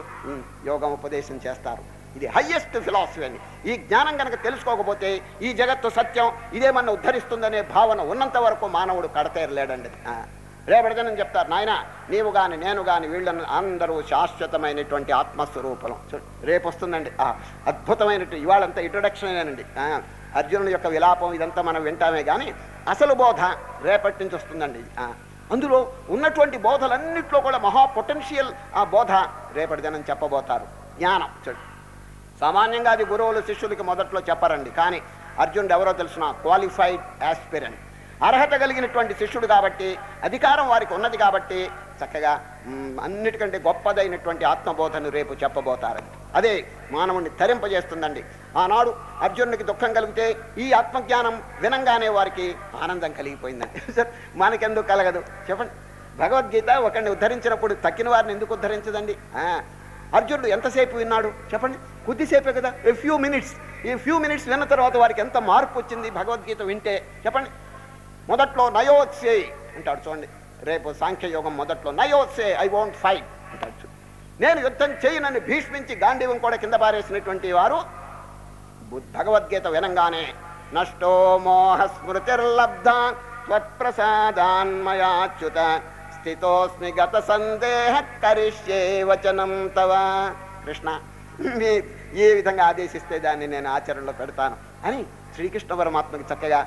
యోగం ఉపదేశం చేస్తారు. ఇది హయ్యెస్ట్ ఫిలాసఫీ అండి. ఈ జ్ఞానం కనుక తెలుసుకోకపోతే ఈ జగత్తు సత్యం ఇదేమన్నా ఉద్ధరిస్తుందనే భావన ఉన్నంత వరకు మానవుడు కడతేరలేడండి. రేపటిదినం చెప్తారు, నాయన నీవు కానీ నేను కానీ వీళ్ళని అందరూ శాశ్వతమైనటువంటి ఆత్మస్వరూపం. రేపు వస్తుందండి అద్భుతమైనటువంటి. ఇవాళంతా ఇంట్రొడక్షనేనండి. అర్జునుడి యొక్క విలాపం ఇదంతా మనం వింటామే కానీ అసలు బోధ రేపటి నుంచి వస్తుందండి. అందులో ఉన్నటువంటి బోధలన్నింటిలో కూడా మహా పొటెన్షియల్ ఆ బోధ రేపటి దినం చెప్పబోతారు. జ్ఞానం సామాన్యంగా అది గురువులు శిష్యులకి మొదట్లో చెప్పరండి. కానీ అర్జునుడు ఎవరో తెలిసిన క్వాలిఫైడ్ యాస్పిరెంట్, అర్హత కలిగినటువంటి శిష్యుడు కాబట్టి, అధికారం వారికి ఉన్నది కాబట్టి చక్కగా అన్నిటికంటే గొప్పదైనటువంటి ఆత్మబోధను రేపు చెప్పబోతారండి. అదే మానవుడిని తరింపజేస్తుందండి. ఆనాడు అర్జునుడికి దుఃఖం కలిగితే ఈ ఆత్మజ్ఞానం వినంగానే వారికి ఆనందం కలిగిపోయిందండి. మనకెందుకు కలగదు చెప్పండి? భగవద్గీత ఒకరిని ఉద్ధరించినప్పుడు తక్కిన వారిని ఎందుకు ఉద్ధరించదండి? అర్జునుడు ఎంతసేపు విన్నాడు చెప్పండి? కొద్దిసేపే కదా, ఏ ఫ్యూ మినిట్స్. ఈ ఫ్యూ మినిట్స్ విన్న తర్వాత వారికి ఎంత మార్పు వచ్చింది భగవద్గీత వింటే చెప్పండి? మొదట్లో నయోత్సేయి అంటాడు చూడండి, రేపు సాంఖ్యయోగం మొదట్లో నయోసే ఐ వోంట్ ఫైట్ అంటాడు. నేను యుద్ధం చేయనని భీష్మించి గాంధీవం కూడా కింద పారేసినటువంటి వారు భగవద్గీత వినంగానే నష్టో మోహ స్మృతిర్లబ్ధ త్వత్ప్రసాదాన్మయాచ్యుత స్థితోస్మి గత సందేహ కరిష్యే వచనం తవ. కృష్ణ ఏ విధంగా ఆదేశిస్తే దాన్ని నేను ఆచరణలో పెడతాను అని శ్రీకృష్ణ పరమాత్మకి చక్కగా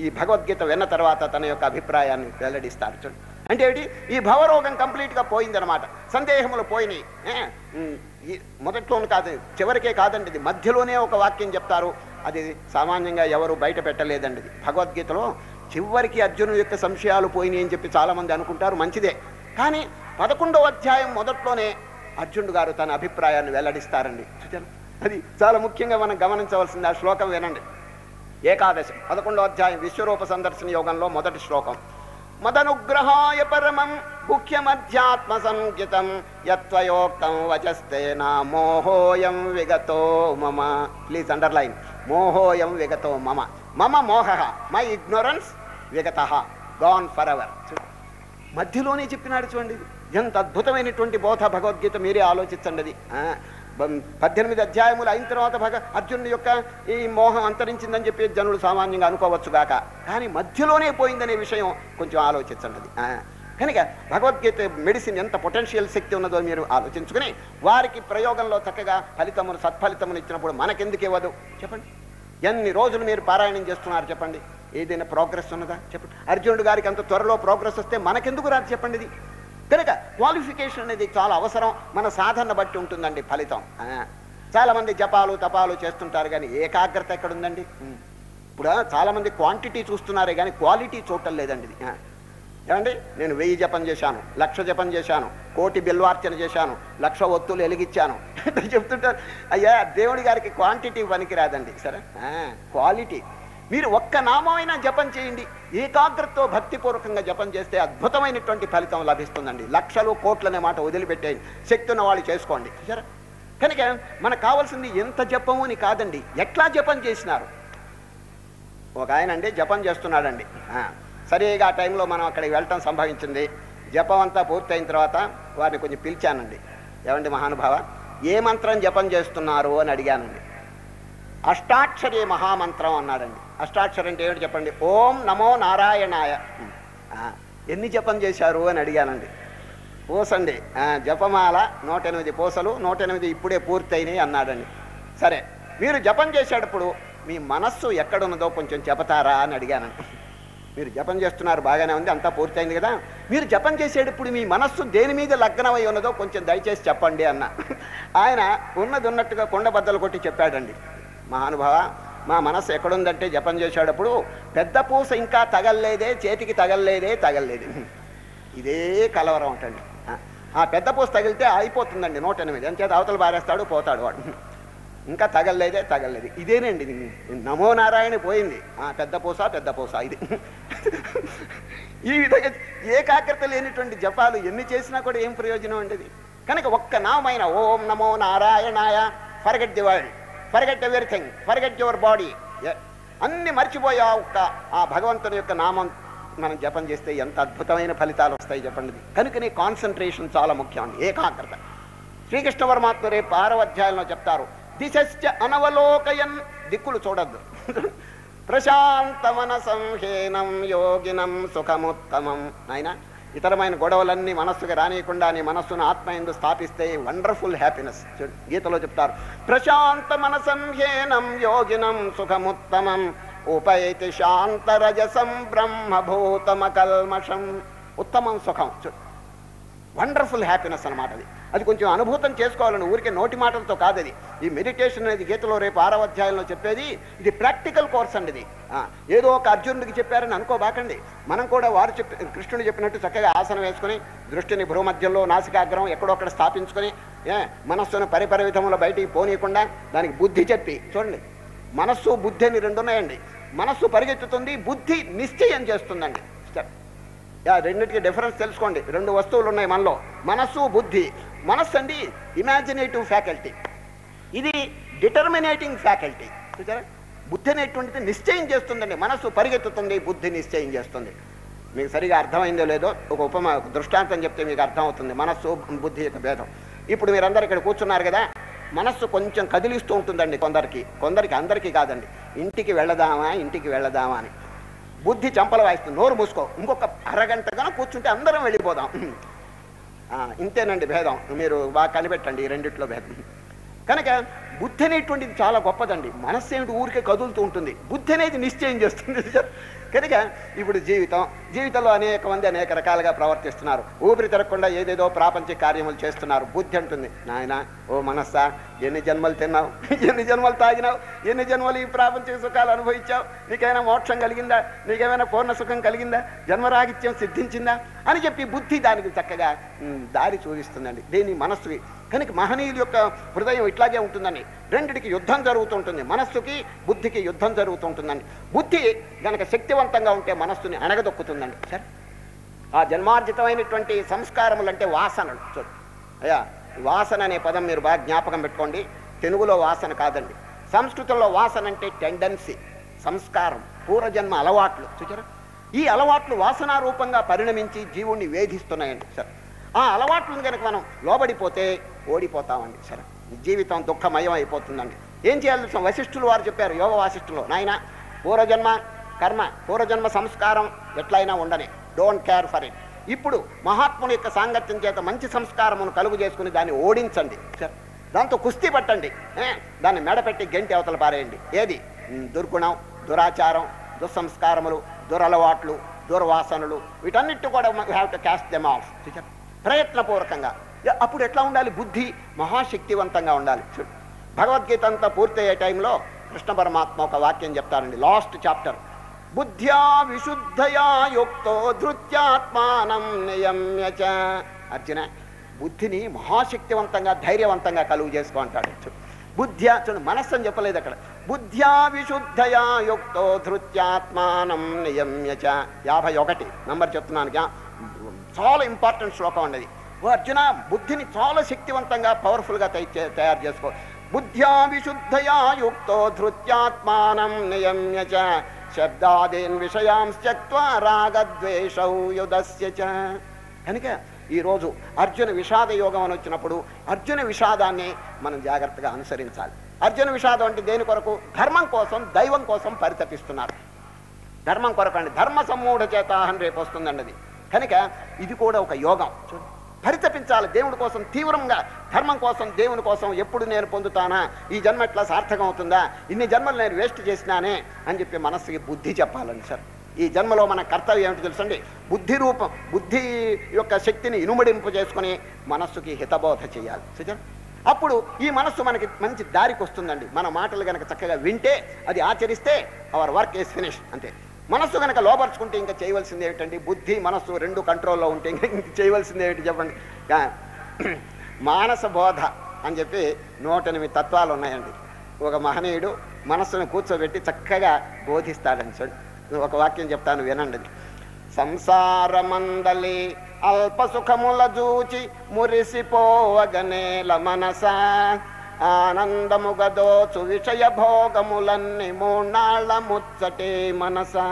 ఈ భగవద్గీత విన్న తర్వాత తన యొక్క అభిప్రాయాన్ని వెల్లడిస్తారు. చూడండి అంటే ఏమిటి, ఈ భవరోగం కంప్లీట్గా పోయిందనమాట, సందేహములు పోయినాయి. మొదట్లోనే కాదు, చివరికే కాదండి, ఇది మధ్యలోనే ఒక వాక్యం చెప్తారు. అది సామాన్యంగా ఎవరు బయట పెట్టలేదండి. ఇది భగవద్గీతలో చివరికి అర్జునుడి యొక్క సంశయాలు పోయినాయి అని చెప్పి చాలామంది అనుకుంటారు, మంచిదే. కానీ 11వ అధ్యాయం మొదట్లోనే అర్జునుడు గారు తన అభిప్రాయాన్ని వెల్లడిస్తారండి. అది చాలా ముఖ్యంగా మనం గమనించవలసింది. ఆ శ్లోకం వినండి. ఏకాదశం 11వ అధ్యాయం విశ్వరూప సందర్శన యోగంలో మొదటి శ్లోకం. మదనుగ్రహాయ పరమం ముఖ్యమధ్యాత్మ సంజ్ఞితం యత్వయోక్తం వచస్తేన మోహోయం విగతో మమ. ప్లీజ్ అండర్లైన్, మోహోయం విగతో మమ. మమ మోహ, మై ఇగ్నోరెన్స్, విగత, గాన్ ఫర్ ఎవర్. మధ్యలోనే చెప్పినాడు. చూడండి ఎంత అద్భుతమైనటువంటి బోధ భగవద్గీత, మీరే ఆలోచించండి. అది 18 అధ్యాయములు అయిన తర్వాత అర్జునుడి యొక్క ఈ మోహం అంతరించిందని చెప్పి జనులు సామాన్యంగా అనుకోవచ్చు గాక, కానీ మధ్యలోనే పోయిందనే విషయం కొంచెం ఆలోచించండి. అది కనుక భగవద్గీత మెడిసిన్ ఎంత పొటెన్షియల్ శక్తి ఉన్నదో మీరు ఆలోచించుకుని వారికి ప్రయోగంలో చక్కగా ఫలితమును సత్ఫలితమును ఇచ్చినప్పుడు మనకెందుకు ఇవ్వదు చెప్పండి. ఎన్ని రోజులు మీరు పారాయణం చేస్తున్నారు చెప్పండి, ఏదైనా ప్రోగ్రెస్ ఉన్నదా చెప్పండి. అర్జునుడు గారికి అంత త్వరలో ప్రోగ్రెస్ వస్తే మనకెందుకు రాదు చెప్పండి. ఇది కనుక క్వాలిఫికేషన్ అనేది చాలా అవసరం. మన సాధన బట్టి ఉంటుందండి ఫలితం. చాలామంది జపాలు తపాలు చేస్తుంటారు కానీ ఏకాగ్రత ఎక్కడుందండి. ఇప్పుడు చాలామంది క్వాంటిటీ చూస్తున్నారే కానీ క్వాలిటీ చూడటం లేదండి. ఇది ఏమండి, నేను 1000 జపం చేశాను, 1,00,000 జపం చేశాను, 1,000,000 బిల్వార్చన చేశాను, 1,00,000 ఒత్తులు వెలిగించాను చెప్తుంటారు. అయ్యా, దేవుడి గారికి క్వాంటిటీ పనికిరాదండి. సరే, క్వాలిటీ. మీరు ఒక్క నామైనా జపం చేయండి, ఏకాగ్రతతో భక్తిపూర్వకంగా జపం చేస్తే అద్భుతమైనటువంటి ఫలితం లభిస్తుందండి. 1,00,000 కోట్లు అనే మాట వదిలిపెట్టేయండి, శక్తి ఉన్న వాళ్ళు చేసుకోండి. సరే, కనుక మనకు కావాల్సింది ఎంత జపము అని కాదండి, ఎట్లా జపం చేసినారు. ఒక ఆయన అండి జపం చేస్తున్నాడండి. సరిగా ఆ టైంలో మనం అక్కడికి వెళ్ళటం సంభవించింది. జపం అంతా పూర్తయిన తర్వాత వారిని కొంచెం పిలిచానండి. ఏమండి మహానుభావ, ఏ మంత్రం జపం చేస్తున్నారు అని అడిగానండి. అష్టాక్షరి మహామంత్రం అన్నాడండి. అష్టాక్షరి అంటే ఏమిటి చెప్పండి. ఓం నమో నారాయణాయ. ఎన్ని జపం చేశారు అని అడిగానండి. పూసండి, జపమాల 108 పూసలు, 108 ఇప్పుడే పూర్తయినాయి అన్నాడండి. సరే, మీరు జపం చేసేటప్పుడు మీ మనస్సు ఎక్కడున్నదో కొంచెం చెబుతారా అని అడిగానండి. మీరు జపం చేస్తున్నారు, బాగానే ఉంది, అంతా పూర్తయింది కదా, మీరు జపం చేసేటప్పుడు మీ మనస్సు దేని మీద లగ్నమై ఉన్నదో కొంచెం దయచేసి చెప్పండి అన్న. ఆయన ఉన్నది ఉన్నట్టుగా కొండబద్దలు కొట్టి చెప్పాడండి. మహానుభావ, మా మనస్సు ఎక్కడుందంటే జపం చేసేటప్పుడు పెద్ద పూస ఇంకా తగల్లేదే, చేతికి తగల్లేదే. ఇదే కలవరం అంటండి. ఆ పెద్ద పూస తగిలితే అయిపోతుందండి 108, అంచేత అవతల బారేస్తాడు, పోతాడు వాడు. ఇంకా తగల్లేదే. ఇదేనండి, నమో నారాయణ పోయింది. పెద్ద పూస ఇది. ఈ విధంగా ఏకాగ్రత లేనిటువంటి జపాలు ఎన్ని చేసినా కూడా ఏం ప్రయోజనం అండి ఇది. కనుక ఒక్క నామైన ఓం నమో నారాయణాయ, forget the world, forget everything, forget your body, అన్ని మర్చిపోయా ఒక్క ఆ భగవంతుని యొక్క నామం మనం జపం చేస్తే ఎంత అద్భుతమైన ఫలితాలు వస్తాయి చెప్పండి. కనుకనే కాన్సన్ట్రేషన్ చాలా ముఖ్యం అండి, ఏకాగ్రత. శ్రీకృష్ణ పరమాత్మ రేపు 6వ అధ్యాయంలో చెప్తారు, దిశశ్చ అనవలోకయన్, దిక్కులు చూడద్దు, ప్రశాంతమన సంహేనం యోగినం సుఖముత్తమం. నాయన, ఇతరమైన గొడవలన్నీ మనస్సుకు రానియకుండా నీ మనస్సును ఆత్మయందు స్థాపిస్తే వండర్ఫుల్ హ్యాపీనెస్. గీతలో చెప్తారు, ప్రశాంత మనసంహేనం యోగినం సుఖముత్తమం ఉపైతి శాంతరజసం బ్రహ్మభూతమకల్మషం. ఉత్తమం సుఖం, వండర్ఫుల్ హ్యాపీనెస్ అన్నమాట. అది కొంచెం అనుభూతం చేసుకోవాలని, ఊరికే నోటి మాటలతో కాదు. అది ఈ మెడిటేషన్ అనేది గీతలో రేపు 6వ అధ్యాయంలో చెప్పేది. ఇది ప్రాక్టికల్ కోర్స్ అండి. ఇది ఏదో ఒక అర్జునుడికి చెప్పారని అనుకోబాకండి. మనం కూడా వారు కృష్ణుడు చెప్పినట్టు చక్కగా ఆసనం వేసుకుని దృష్టిని భ్రూమధ్యంలో నాసికాగ్రం ఎక్కడొక్కడ స్థాపించుకొని మనస్సును పరిపరి విధంలో బయటికి పోనీయకుండా దానికి బుద్ధి చెప్పి చూడండి. మనస్సు బుద్ధి అని 2 ఉన్నాయండి. మనస్సు పరిగెత్తుతుంది, బుద్ధి నిశ్చయం చేస్తుందండి. రెండింటికి డిఫరెన్స్ తెలుసుకోండి. 2 వస్తువులు ఉన్నాయి మనలో, మనస్సు బుద్ధి. మనస్సు అండి ఇమాజినేటివ్ ఫ్యాకల్టీ, ఇది డిటర్మినేటింగ్ ఫ్యాకల్టీ. చూసారా, బుద్ధి అనేటువంటిది నిశ్చయం చేస్తుందండి. మనస్సు పరిగెత్తుతుంది, బుద్ధి నిశ్చయం చేస్తుంది. మీకు సరిగా అర్థమైందో లేదో ఒక దృష్టాంతం చెప్తే మీకు అర్థమవుతుంది మనస్సు బుద్ధి యొక్క భేదం. ఇప్పుడు మీరందరూ ఇక్కడ కూర్చున్నారు కదా, మనస్సు కొంచెం కదిలిస్తూ ఉంటుందండి కొందరికి అందరికీ కాదండి. ఇంటికి వెళదామా అని బుద్ధి చంపలు వాయిస్తుంది, నోరు మూసుకో, ఇంకొక అరగంటగా కూర్చుంటే అందరం వెళ్ళిపోదాం. ఇంతేనండి భేదం. మీరు బాగా కనిపెట్టండి ఈ రెండిట్లో భేదం. కనుక బుద్ధి అనేటువంటిది చాలా గొప్పదండి. మనస్సు ఏమిటి ఊరికే కదులుతూ ఉంటుంది, బుద్ధి అనేది నిశ్చయం చేస్తుంది. కనుక ఇప్పుడు జీవితంలో అనేక మంది అనేక రకాలుగా ప్రవర్తిస్తున్నారు. ఊపిరి తిరగకుండా ఏదేదో ప్రాపంచిక కార్యములు చేస్తున్నారు. బుద్ధి అంటుంది, నాయన ఓ మనస్సా, ఎన్ని జన్మలు తిన్నావు, ఎన్ని జన్మలు తాగినావు, ఎన్ని జన్మలు ఈ ప్రాపంచిక సుఖాలు అనుభవించావు, నీకేమైనా మోక్షం కలిగిందా, నీకేమైనా పూర్ణ సుఖం కలిగిందా, జన్మరాహిత్యం సిద్ధించిందా అని చెప్పి బుద్ధి దానికి చక్కగా దారి చూపిస్తుందండి. దీని మనస్సుకి. కనుక మహనీయుల యొక్క హృదయం ఇట్లాగే ఉంటుందండి. రెండిటికి యుద్ధం జరుగుతుంటుంది, మనస్సుకి బుద్ధికి యుద్ధం జరుగుతుంటుందండి. బుద్ధి గనక శక్తివంతంగా ఉంటే మనస్సుని అణగదొక్కుతుందండి. సరే, ఆ జన్మార్జితమైనటువంటి సంస్కారములు అంటే వాసనలు. చూడు అయ్యా, వాసన అనే పదం మీరు బాగా జ్ఞాపకం పెట్టుకోండి. తెలుగులో వాసన కాదండి, సంస్కృతంలో వాసన అంటే టెండెన్సీ, సంస్కారం, పూర్వజన్మ అలవాట్లు. చూచారా, ఈ అలవాట్లు వాసనా రూపంగా పరిణమించి జీవుణ్ణి వేధిస్తున్నాయండి. సరే, ఆ అలవాట్లను కనుక మనం లోబడిపోతే ఓడిపోతామండి. సరే, జీవితం దుఃఖమయం అయిపోతుందండి. ఏం చేయాలి? వశిష్ఠులు వారు చెప్పారు, యోగ వాసిష్ఠులు, నాయన పూర్వజన్మ కర్మ, పూర్వజన్మ సంస్కారం ఎట్లయినా ఉండనే, డోంట్ కేర్ ఫర్ ఇట్. ఇప్పుడు మహాత్ముని యొక్క సాంగత్యం చేత మంచి సంస్కారమును కలుగు చేసుకుని దాన్ని ఓడించండి. సరే, దాంతో కుస్తీ పట్టండి, దాన్ని మెడపెట్టి గంటి అవతల పారేయండి. ఏది? దుర్గుణం, దురాచారం, దుస్సంస్కారములు, దురలవాట్లు, దుర్వాసనలు, వీటన్నిటి కూడా we have to caste them of. ప్రయత్నపూర్వకంగా. అప్పుడు ఎట్లా ఉండాలి? బుద్ధి మహాశక్తివంతంగా ఉండాలి. చూడు, భగవద్గీత అంతా పూర్తయ్యే టైంలో కృష్ణ పరమాత్మ ఒక వాక్యం చెప్తారండి, లాస్ట్ చాప్టర్. బుద్ధ్యా విశుద్ధయా యుక్తో ధృత్యాత్మానం నియమ్య చ. అర్జున, బుద్ధిని మహాశక్తివంతంగా ధైర్యవంతంగా కలుగు చేసుకో అంటాడు. బుద్ధ్యా, చూడు, మనస్సు అని చెప్పలేదు అక్కడ. బుద్ధ్యా విశుద్ధయా యుక్తో ధృత్యాత్మానం నియమ్య చ. 51 నంబర్ చెప్తున్నాను, చాలా ఇంపార్టెంట్ శ్లోకం ఉండేది. ఓ అర్జున, బుద్ధిని చాలా శక్తివంతంగా పవర్ఫుల్గా తయారు చేసుకో. బుద్ధ్యా విశుద్ధయా యుక్తో ధృత్యాత్మానం నియమ్య చ శబ్దాదీన్ విషయాం త్యక్త్వా రాగద్వేషౌ యుధస్య చ. కనుక ఈరోజు అర్జున విషాద యోగం అని వచ్చినప్పుడు అర్జున విషాదాన్ని మనం జాగ్రత్తగా అనుసరించాలి. అర్జున విషాదం అంటే దేని కొరకు? ధర్మం కోసం, దైవం కోసం పరితపిస్తున్నారు. ధర్మం కొరకు అండి, ధర్మ సమ్మూఢ చేత అని రేపు వస్తుందండి అది. కనుక ఇది కూడా ఒక యోగం. పరితపించాలి దేవుడి కోసం తీవ్రంగా, ధర్మం కోసం, దేవుని కోసం. ఎప్పుడు నేను పొందుతానా, ఈ జన్మ ఎట్లా సార్థకం అవుతుందా, ఇన్ని జన్మలు నేను వేస్ట్ చేసినానే అని చెప్పి మనస్సుకి బుద్ధి చెప్పాలండి. సార్, ఈ జన్మలో మన కర్తవ్యం ఏమిటి తెలుసండి? బుద్ధి యొక్క శక్తిని ఇనుమడింపు చేసుకుని మనస్సుకి హితబోధ చేయాలి. సుజన్, అప్పుడు ఈ మనస్సు మనకి మంచి దారికి వస్తుందండి. మన మాటలు కనుక చక్కగా వింటే, అది ఆచరిస్తే అవర్ వర్క్ ఈస్ ఫినిష్ అంతే. మనస్సు కనుక లోపరుచుకుంటే ఇంకా చేయవలసింది ఏమిటండి? బుద్ధి మనస్సు రెండు కంట్రోల్లో ఉంటే ఇంక చేయవలసింది ఏమిటి చెప్పండి? మానస బోధ అని చెప్పి 108 తత్వాలు ఉన్నాయండి. ఒక మహనీయుడు మనస్సును కూర్చోబెట్టి చక్కగా బోధిస్తాడని. చూడండి, ఒక వాక్యం చెప్తాను వినండి. సంసారమందలి అల్ప సుఖముల జూచి మురిసిపోవగనేల మనసా, ఆనందముగదోచు విషయ భోగములన్నీ మూన్నాళ్ళ ముచ్చటే మనసా.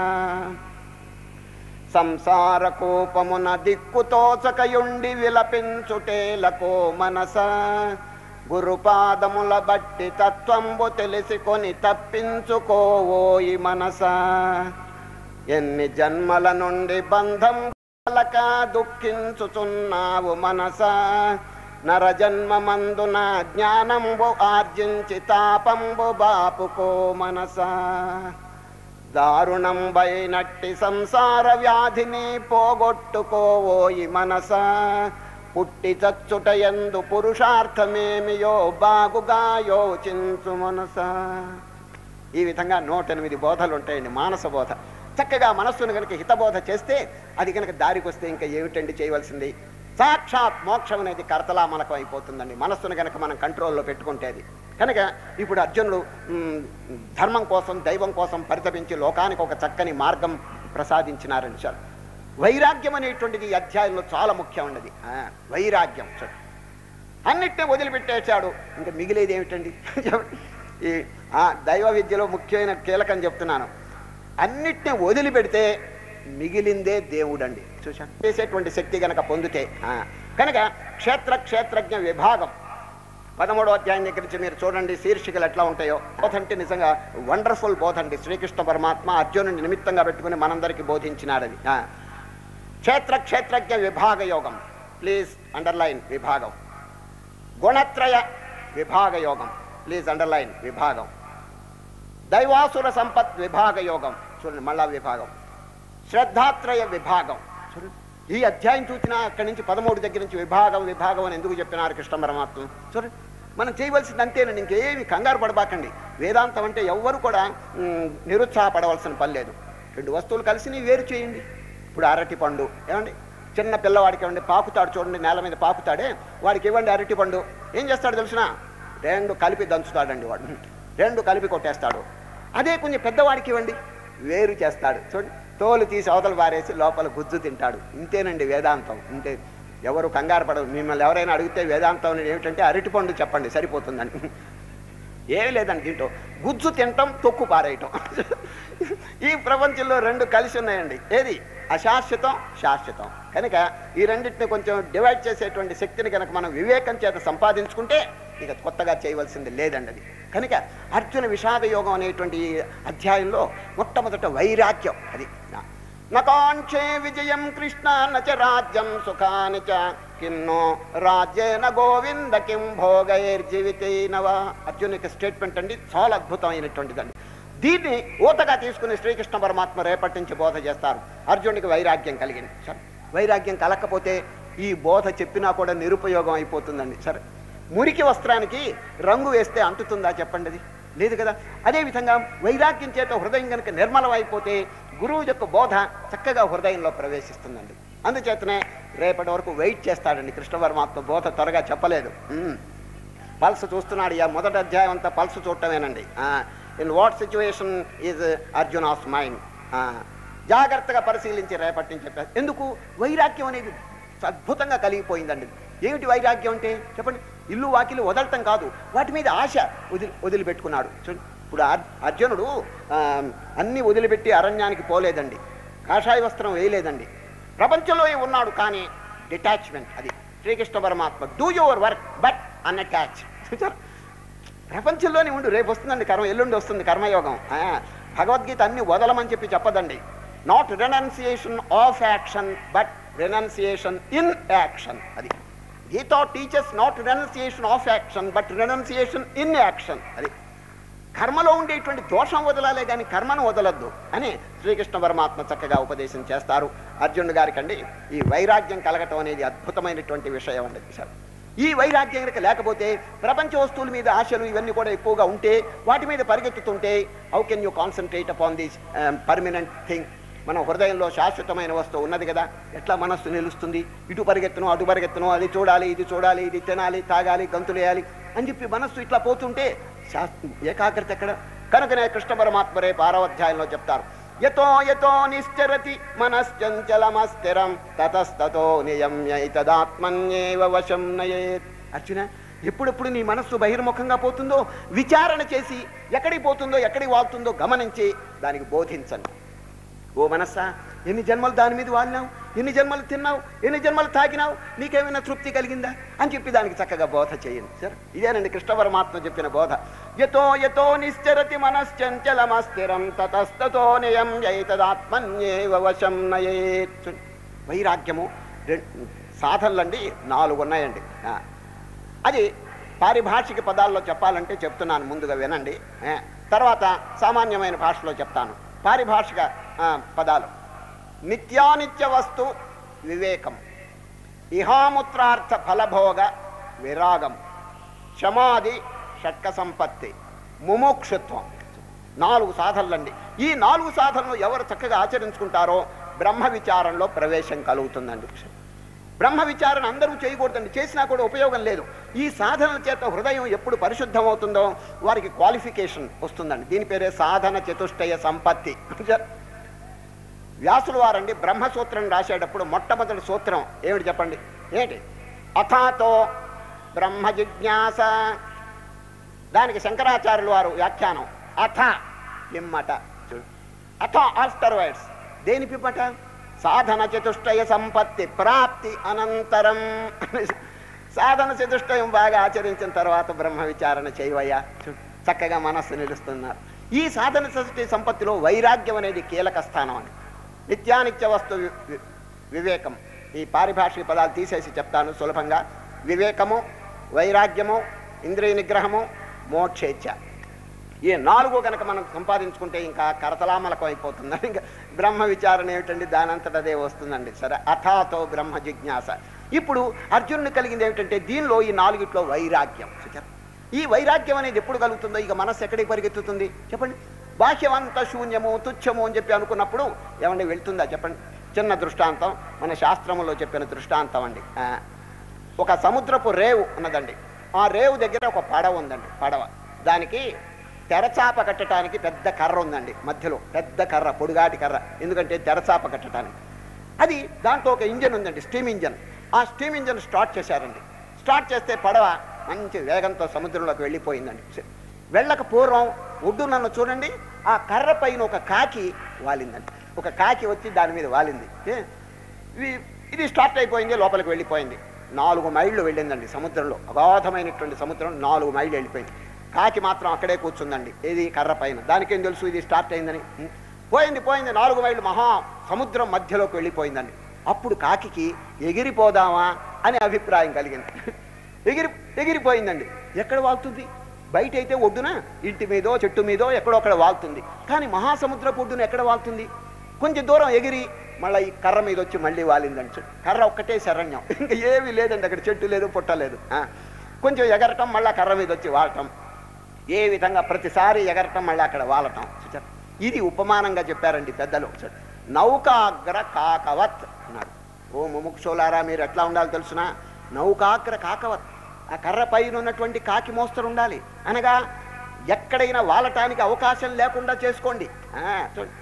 సంసార కూపమున దిక్కుతోచకయుండి విలపించుటేలకో మనసా, గురుపాదముల బట్టి తత్వంబు తెలిసికొని తప్పించుకోవోయి మనసా. ఎన్ని జన్మల నుండి బంధం కలక దుఃఖించుచున్నావు మనసా, నరజన్మమందున జ్ఞానంబు ఆర్జించి తాపంబు బాపుకో మనసా. దారుణంబైనట్టి సంసార వ్యాధిని పోగొట్టుకోవోయి మనసా, పుట్టి చచ్చుటయందు పురుషార్థమేమియో బాగుగా యోచించు మనసా. ఈ విధంగా 108 బోధలు ఉంటాయండి. మానస బోధ. చక్కగా మనస్సును కనుక హితబోధ చేస్తే అది కనుక దారికి వస్తే ఇంకా ఏమిటండి చేయవలసింది? సాక్షాత్ మోక్షం అనేది కర్తలామలకం అయిపోతుందండి, మనస్సును కనుక మనం కంట్రోల్లో పెట్టుకుంటే. అది కనుక ఇప్పుడు అర్జునుడు ధర్మం కోసం, దైవం కోసం పరితపించి లోకానికి ఒక చక్కని మార్గం ప్రసాదించినారని సార్. వైరాగ్యం అనేటువంటిది ఈ అధ్యాయంలో చాలా ముఖ్యం ఉన్నది. వైరాగ్యం అన్నిటినీ వదిలిపెట్టేశాడు, ఇంకా మిగిలేది ఏమిటండి? ఈ దైవ విద్యలో ముఖ్యమైన కీలకం చెప్తున్నాను. అన్నిటినీ వదిలిపెడితే మిగిలిందే దేవుడండి. చూసా చేసేటువంటి శక్తి గనక పొందితే కనుక క్షేత్రజ్ఞ విభాగం 13వ అధ్యాయం దగ్గర నుంచి మీరు చూడండి శీర్షికలు ఎట్లా ఉంటాయో. బోధ అంటే నిజంగా వండర్ఫుల్ బోధ అండి. శ్రీకృష్ణ పరమాత్మ అర్జునుడిని నిమిత్తంగా పెట్టుకుని మనందరికీ బోధించినాడని. క్షేత్రజ్ఞ విభాగ యోగం, ప్లీజ్ అండర్లైన్ విభాగం. గుణత్రయ విభాగ యోగం, ప్లీజ్ అండర్లైన్ విభాగం. దైవాసుర సంపత్ విభాగ యోగం, చూడండి మళ్ళా విభాగం. శ్రద్ధాత్రయ విభాగం. చూడండి ఈ అధ్యాయం చూసినా అక్కడి నుంచి 13 దగ్గర నుంచి విభాగం అని ఎందుకు చెప్పినారు కృష్ణ పరమాత్మ. చూడండి మనం చేయవలసింది అంతేనండి, ఇంకేమి కంగారు పడబాకండి. వేదాంతం అంటే ఎవ్వరు కూడా నిరుత్సాహపడవలసిన పని లేదు. 2 వస్తువులు కలిసి వేరు చేయండి. ఇప్పుడు అరటి పండు ఏమండి, చిన్న పిల్లవాడికి ఇవ్వండి, పాకుతాడు చూడండి, నేల మీద పాకుతాడే, వాడికి ఇవ్వండి అరటి పండు, ఏం చేస్తాడు తెలిసిన 2 కలిపి దంచుతాడండి వాడు, 2 కలిపి కొట్టేస్తాడు. అదే కొంచెం పెద్దవాడికి ఇవ్వండి, వేరు చేస్తాడు చూడండి, తోలు తీసి అవతలు పారేసి లోపల గుజ్జు తింటాడు. ఇంతేనండి వేదాంతం. ఇంతే, ఎవరు కంగారు పడదు. మిమ్మల్ని ఎవరైనా అడిగితే వేదాంతం ఏమిటంటే అరటి పండు చెప్పండి సరిపోతుందండి. ఏమి లేదండి, దీంట్లో గుజ్జు తినటం, తొక్కు పారేయటం. ఈ ప్రపంచంలో 2 కలిసి ఉన్నాయండి. ఏది అశాశ్వతం, శాశ్వతం. కనుక ఈ రెండింటిని కొంచెం డివైడ్ చేసేటువంటి శక్తిని కనుక మనం వివేకం చేత సంపాదించుకుంటే ఇక కొత్తగా చేయవలసింది లేదండి అది. కనుక అర్జున విషాద యోగం అనేటువంటి అధ్యాయంలో మొట్టమొదట వైరాగ్యం. అది నకాంక్షే విజయం కృష్ణ నచ రాజ్యం సుఖాని చ కిన్నో రాజ్యేన గోవింద కిం భోగైర్జీవితైనవా. అర్జునునికి స్టేట్మెంట్ అండి, చాలా అద్భుతమైనటువంటిదండి. దీన్ని ఊతగా తీసుకుని శ్రీకృష్ణ పరమాత్మ రేపటి నుంచి బోధ చేస్తారు. అర్జునుడికి వైరాగ్యం కలిగింది. సరే, వైరాగ్యం కలకపోతే ఈ బోధ చెప్పినా కూడా నిరుపయోగం అయిపోతుందండి. సరే, మురికి వస్త్రానికి రంగు వేస్తే అంటుతుందా చెప్పండి, అది లేదు కదా. అదేవిధంగా వైరాగ్యం చేత హృదయం కనుక నిర్మలం అయిపోతే గురువు యొక్క బోధ చక్కగా హృదయంలో ప్రవేశిస్తుందండి. అందుచేతనే రేపటి వరకు వెయిట్ చేస్తాడండి కృష్ణ పరమాత్మ. బోధ త్వరగా చెప్పలేదు. పల్స్ చూస్తున్నాడు. మొదటి అధ్యాయం అంతా పల్స్ చూడటమేనండి. In what situation is Arjuna's mind, జాగ్రత్తగా పరిశీలించి రేపటి నుంచి చెప్పారు. ఎందుకు వైరాగ్యం అనేది అద్భుతంగా కలిగిపోయిందండి. ఏమిటి వైరాగ్యం అంటే చెప్పండి, ఇల్లు వాకిలు వదలటం కాదు, వాటి మీద ఆశ వదిలిపెట్టుకున్నాడు. ఇప్పుడు అర్జునుడు అన్ని వదిలిపెట్టి అరణ్యానికి పోలేదండి, కాషాయ వస్త్రం వేయలేదండి, ప్రపంచంలో ఉన్నాడు. కానీ డిటాచ్మెంట్, అది శ్రీకృష్ణ పరమాత్మ. Do your work but unattach. ప్రపంచంలోనే ఉండు, రేపు వస్తుందండి కర్మ, ఎల్లుండి వస్తుంది కర్మయోగం. భగవద్గీత అన్ని వదలమని చెప్పదండి. Not renunciation of action but renunciation in action. అది Gita teaches not renunciation of action but renunciation in action. అది కర్మలో ఉండేటువంటి దోషం వదలాలే కానీ కర్మను వదలద్దు అని శ్రీకృష్ణ పరమాత్మ చక్కగా ఉపదేశం చేస్తారు అర్జునుడి గారికండి. ఈ వైరాగ్యం కలగటం అనేది అద్భుతమైనటువంటి విషయం అండి. ఈ వైరాగ్యం కనుక లేకపోతే ప్రపంచ వస్తువుల మీద ఆశలు ఇవన్నీ కూడా ఎక్కువగా ఉంటే, వాటి మీద పరిగెత్తుతుంటే, how can you concentrate upon this permanent thing. మనం హృదయంలో శాశ్వతమైన వస్తువు ఉన్నది కదా, ఎట్లా మనస్సు నిలుస్తుంది? ఇటు పరిగెత్తను, అటు పరిగెత్తను, అది చూడాలి, ఇది చూడాలి, ఇది తినాలి, తాగాలి, గంతులేయాలి అని చెప్పి మనస్సు ఇట్లా పోతుంటే ఏకాగ్రత ఎక్కడ? కనుకనే కృష్ణ పరమాత్మ రేపు 6వ అధ్యాయంలో చెప్తారు, యతో యతో నిశ్చరతి మనశ్చంచలమస్థిరం తతస్తతో నియమ్యైతదాత్మన్యేవ వశం నయేత్. అర్జున, ఎప్పుడెప్పుడు నీ మనస్సు బహిర్ముఖంగా పోతుందో విచారణ చేసి, ఎక్కడికి పోతుందో ఎక్కడికి వాళ్తుందో గమనించి దానికి బోధించండి. ఓ మనస్సా, ఎన్ని జన్మలు దాని మీద వాడినావు, ఎన్ని జన్మలు తిన్నావు, ఎన్ని జన్మలు తాగినావు, నీకేమైనా తృప్తి కలిగిందా అని చెప్పి దానికి చక్కగా బోధ చేయండి. సరే, ఇదేనండి కృష్ణ పరమాత్మ చెప్పిన బోధ. యతో యతో నిశ్చరతి మనశ్చంచలమస్థిరం తతస్తతో నియమ్యైతదాత్మన్యేవ వశం నయేత్. వైరాగ్యము సాధనలండి 4 ఉన్నాయండి. అది పారిభాషిక పదాల్లో చెప్పాలంటే చెప్తున్నాను, ముందుగా వినండి. తర్వాత సామాన్యమైన భాషలో చెప్తాను. పారిభాషిక పదాలు: నిత్యానిత్య వస్తు వివేకం, ఇహాముత్రార్థ ఫలభోగ విరాగం, క్షమాది షట్క సంపత్తి, ముముక్షుత్వం. 4 సాధనలండి. ఈ 4 సాధనలు ఎవరు చక్కగా ఆచరించుకుంటారో బ్రహ్మ విచారంలో ప్రవేశం కలుగుతుందండి. బ్రహ్మ విచారణ అందరూ చేయకూడదండి, చేసినా కూడా ఉపయోగం లేదు. ఈ సాధనల చేత హృదయం ఎప్పుడు పరిశుద్ధం అవుతుందో వారికి క్వాలిఫికేషన్ వస్తుందండి. దీని పేరే సాధన చతుష్టయ సంపత్తి. వ్యాసులు వారండి బ్రహ్మసూత్రం రాసేటప్పుడు మొట్టమొదటి సూత్రం ఏమిటి చెప్పండి? ఏంటి? అథాతో బ్రహ్మ జిజ్ఞాస. దానికి శంకరాచార్యులు వారు వ్యాఖ్యానం అథ లిమ్మట. అథ ఆఫ్టర్ వర్డ్స్ దేని పిమ్మట? సాధన చతుష్టయ సంపత్తి ప్రాప్తి అనంతరం. సాధన చతుష్టయం బాగా ఆచరించిన తర్వాత బ్రహ్మ విచారణ చేయవయ్యా, చక్కగా మనస్సు నిలుస్తున్నారు. ఈ సాధన చతుష్టయ సంపత్తిలో వైరాగ్యం అనేది కీలక స్థానం అని. నిత్యానిత్య వస్తు వివేకం, ఈ పారిభాషిక పదాలు తీసేసి చెప్తాను సులభంగా. వివేకము, వైరాగ్యము, ఇంద్రియ నిగ్రహము, మోక్షేచ్ఛ, ఈ 4 కనుక మనం సంపాదించుకుంటే ఇంకా కరతలామలకం అయిపోతుందండి. ఇంకా బ్రహ్మ విచారణ ఏమిటండి, దానంతట అదే వస్తుందండి. సరే, అథాతో బ్రహ్మ జిజ్ఞాస. ఇప్పుడు అర్జునుని కలిగింది ఏమిటంటే దీనిలో ఈ 4 వైరాగ్యం. ఈ వైరాగ్యం అనేది ఎప్పుడు కలుగుతుందో ఇక మనస్సు ఎక్కడికి పరిగెత్తుతుంది చెప్పండి? బాహ్యమంత శూన్యము తుచ్చము అని చెప్పి అనుకున్నప్పుడు ఏమండి వెళ్తుందా చెప్పండి? చిన్న దృష్టాంతం, మన శాస్త్రంలో చెప్పిన దృష్టాంతం అండి. ఒక సముద్రపు రేవు ఉన్నదండి. ఆ రేవు దగ్గర ఒక పడవ ఉందండి. పడవ, దానికి తెరచాప కట్టడానికి పెద్ద కర్ర ఉందండి. మధ్యలో పెద్ద కర్ర, పొడుగాటి కర్ర, ఎందుకంటే తెరచాప కట్టడానికి. అది దాంట్లో ఒక ఇంజన్ ఉందండి, స్టీమ్ ఇంజన్. ఆ స్టీమ్ ఇంజన్ స్టార్ట్ చేశారండి. స్టార్ట్ చేస్తే పడవ మంచి వేగంతో సముద్రంలోకి వెళ్ళిపోయిందండి. వెళ్ళక పూర్వం ఒడ్డు నన్ను చూడండి, ఆ కర్ర పైన ఒక కాకి వాలిందండి. ఒక కాకి వచ్చి దాని మీద వాలింది. ఇది స్టార్ట్ అయిపోయింది, లోపలికి వెళ్ళిపోయింది. 4 మైళ్ళు వెళ్ళిందండి సముద్రంలో. అగాధమైనటువంటి సముద్రం 4 మైళ్ళు వెళ్ళిపోయింది. కాకి మాత్రం అక్కడే కూర్చుందండి, ఏది కర్ర పైన. దానికేం తెలుసు ఇది స్టార్ట్ అయిందని? పోయింది 4 మైళ్ళు మహా సముద్రం మధ్యలోకి వెళ్ళిపోయిందండి. అప్పుడు కాకి ఎగిరిపోదామా అని అభిప్రాయం కలిగింది. ఎగిరిపోయిందండి. ఎక్కడ వాళ్తుంది? బయట అయితే ఒడ్డున ఇంటి మీదో చెట్టు మీదో ఎక్కడో అక్కడ వాళ్తుంది. కానీ మహాసముద్రపు ఒడ్డున ఎక్కడ వాళ్తుంది? కొంచెం దూరం ఎగిరి మళ్ళీ ఈ కర్ర మీద వచ్చి మళ్ళీ వాలిందండి. కర్ర ఒక్కటే శరణ్యం, ఇంకా ఏమీ లేదండి అక్కడ, చెట్టు లేదు పుట్ట లేదు. కొంచెం ఎగరటం, మళ్ళీ కర్ర మీద వచ్చి వాలటం, ఏ విధంగా ప్రతిసారి ఎగరటం మళ్ళీ అక్కడ వాలటం. ఇది ఉపమానంగా చెప్పారండి పెద్దలు. నౌకాగ్ర కాకవత్ అన్నాడు. ఓ ముముక్షులారా, మీరు ఎట్లా ఉండాలి తెలుసునా? నౌకాగ్ర కాకవత్, ఆ కర్ర పైన ఉన్నటువంటి కాకి మోస్తరు ఉండాలి. అనగా ఎక్కడైనా వాలటానికి అవకాశం లేకుండా చేసుకోండి. చూడండి,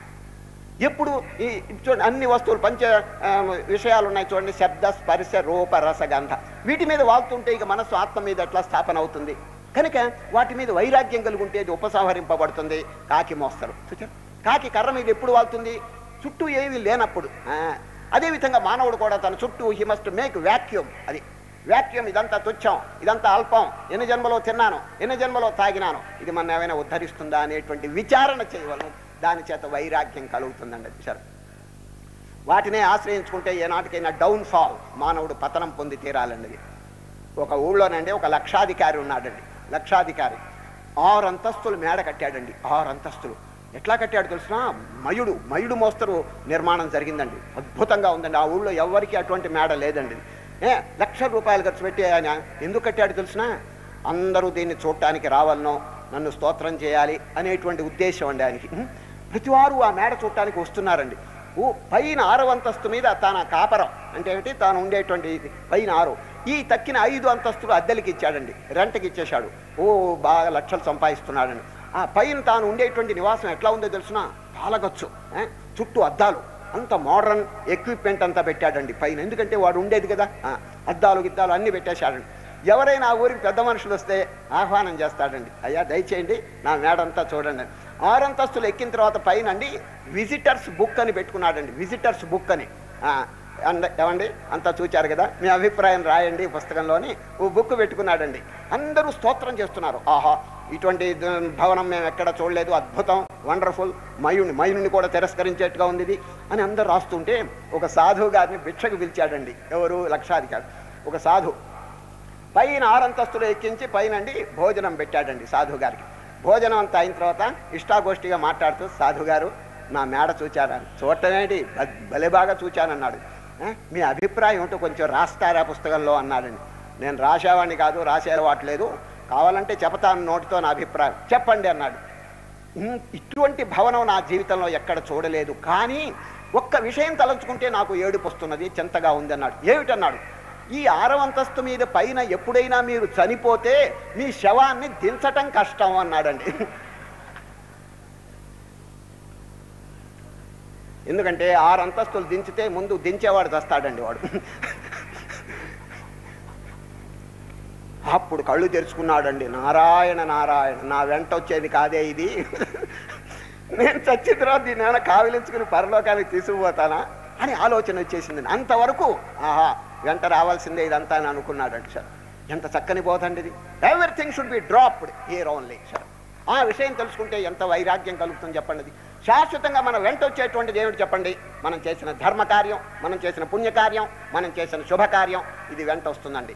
ఎప్పుడు చూడండి అన్ని వస్తువులు పంచ విషయాలు ఉన్నాయి చూడండి, శబ్ద స్పర్శ రూప రస గంధ, వీటి మీద వాళ్తుంటే ఇక మనస్సు ఆత్మ మీద ఎట్లా స్థాపన అవుతుంది? కనుక వాటి మీద వైరాగ్యం కలుగుంటే అది ఉపసంహరింపబడుతుంది. కాకి మోస్తరు. కాకి కర్ర మీద ఎప్పుడు వాళ్తుంది? చుట్టూ ఏవి లేనప్పుడు. అదేవిధంగా మానవుడు కూడా తన చుట్టూ హీ మస్ట్ మేక్ వ్యాక్యూమ్. అది వ్యాక్యూమ్. ఇదంతా తుచ్చం, ఇదంతా అల్పం, ఎన్ని జన్మలో తిన్నాను, ఎన్ని జన్మలో తాగినాను, ఇది మన ఏమైనా ఉద్ధరిస్తుందా అనేటువంటి విచారణ చేయవలను. దాని చేత వైరాగ్యం కలుగుతుందండి. సరే, వాటినే ఆశ్రయించుకుంటే ఏనాటికైనా డౌన్ ఫాల్, మానవుడు పతనం పొంది తీరాలండి. ఒక ఊళ్ళోనండి ఒక లక్షాధికారి ఉన్నాడండి. లక్షాధికారి 6 అంతస్తులు మేడ కట్టాడండి. 6 అంతస్తులు. ఎట్లా కట్టాడు తెలుసునా? మయుడు మోస్తరు నిర్మాణం జరిగిందండి. అద్భుతంగా ఉందండి. ఆ ఊళ్ళో ఎవరికి అటువంటి మేడ లేదండి. ₹1,00,000 ఖర్చు పెట్టి ఆయన ఎందుకు కట్టాడు తెలుసునా? అందరూ దీన్ని చూడటానికి రావాలనో, నన్ను స్తోత్రం చేయాలి అనేటువంటి ఉద్దేశం అండి ఆయనకి. ప్రతివారు ఆ మేడ చూడటానికి వస్తున్నారండి. పైన 6వ అంతస్తు మీద తన కాపరం అంటే ఏమిటి, తాను ఉండేటువంటి పైన 6, ఈ తక్కిన 5 అంతస్తులు అద్దెలకి ఇచ్చాడండి, రెంట్కి ఇచ్చేశాడు. బాగా లక్షలు సంపాదిస్తున్నాడండి. ఆ పైన తాను ఉండేటువంటి నివాసం ఎట్లా ఉందో తెలుసునా? పాలగచ్చు, చుట్టూ అద్దాలు, అంత మోడర్న్ ఎక్విప్మెంట్ అంతా పెట్టాడండి పైన. ఎందుకంటే వాడు ఉండేది కదా, అద్దాలు గిద్దాలు అన్నీ పెట్టేశాడండి. ఎవరైనా ఆ ఊరికి పెద్ద మనుషులు వస్తే ఆహ్వానం చేస్తాడండి. అయ్యా దయచేయండి, నా మేడంతా చూడండి. 6 అంతస్తులు ఎక్కిన తర్వాత పైన అండి విజిటర్స్ బుక్ అని పెట్టుకున్నాడండి. విజిటర్స్ బుక్ అని. ఏమండి అంతా చూచారు కదా, మీ అభిప్రాయం రాయండి పుస్తకంలోని ఓ బుక్ పెట్టుకున్నాడండి. అందరూ స్తోత్రం చేస్తున్నారు. ఆహా, ఇటువంటి భవనం మేము ఎక్కడ చూడలేదు, అద్భుతం, వండర్ఫుల్, మయుని కూడా తిరస్కరించేట్టుగా ఉంది ఇది అని అందరూ రాస్తుంటే ఒక సాధువు గారిని భిక్షకు పిలిచాడండి. ఎవరు? లక్షాధికారి. ఒక సాధు పైన 6 అంతస్తులు ఎక్కించి పైనండి భోజనం పెట్టాడండి సాధువు గారికి. భోజనం అంతా అయిన తర్వాత ఇష్టాగోష్ఠిగా మాట్లాడుతూ, సాధు గారు నా మేడ చూచారని. చూడటం ఏంటి, భలే బాగా చూచానన్నాడు. మీ అభిప్రాయం ఏంటో కొంచెం రాస్తారా పుస్తకంలో అన్నాడండి. నేను రాసేవాడిని కాదు, రాసేవాట్లేదు, కావాలంటే చెప్తాను నోటితో నా అభిప్రాయం. చెప్పండి అన్నాడు. ఇటువంటి భవనం నా జీవితంలో ఎక్కడ చూడలేదు, కానీ ఒక్క విషయం తలంచుకుంటే నాకు ఏడుపు వస్తున్నది, చింతగా ఉంది అన్నాడు. ఏమిటన్నాడు? ఈ 6వ అంతస్తు మీద పైన ఎప్పుడైనా మీరు చనిపోతే మీ శవాన్ని దించటం కష్టం అన్నాడండి. ఎందుకంటే 6 అంతస్తులు దించితే ముందు దించేవాడు చస్తాడండి వాడు. అప్పుడు కళ్ళు తెరుచుకున్నాడండి. నారాయణ నారాయణ, నా వెంట వచ్చేది కాదే ఇది, నేను చచ్చిన తర్వాత దీన్ని ఏమైనా కావిలించుకుని పరలోకానికి తీసుకుపోతానా అని ఆలోచన వచ్చేసింది. అంతవరకు ఆహా వెంట రావాల్సిందే ఇదంతా అని అనుకున్నాడంట సార్. ఎంత చక్కని బోధండి ఇది. Everything should be dropped here only sir. ఆ విషయం తెలుసుకుంటే ఎంత వైరాగ్యం కలుగుతుంది చెప్పండి. శాశ్వతంగా మనం వెంట వచ్చేటువంటిది ఏమిటి చెప్పండి? మనం చేసిన ధర్మకార్యం, మనం చేసిన పుణ్యకార్యం, మనం చేసిన శుభకార్యం, ఇది వెంట వస్తుందండి.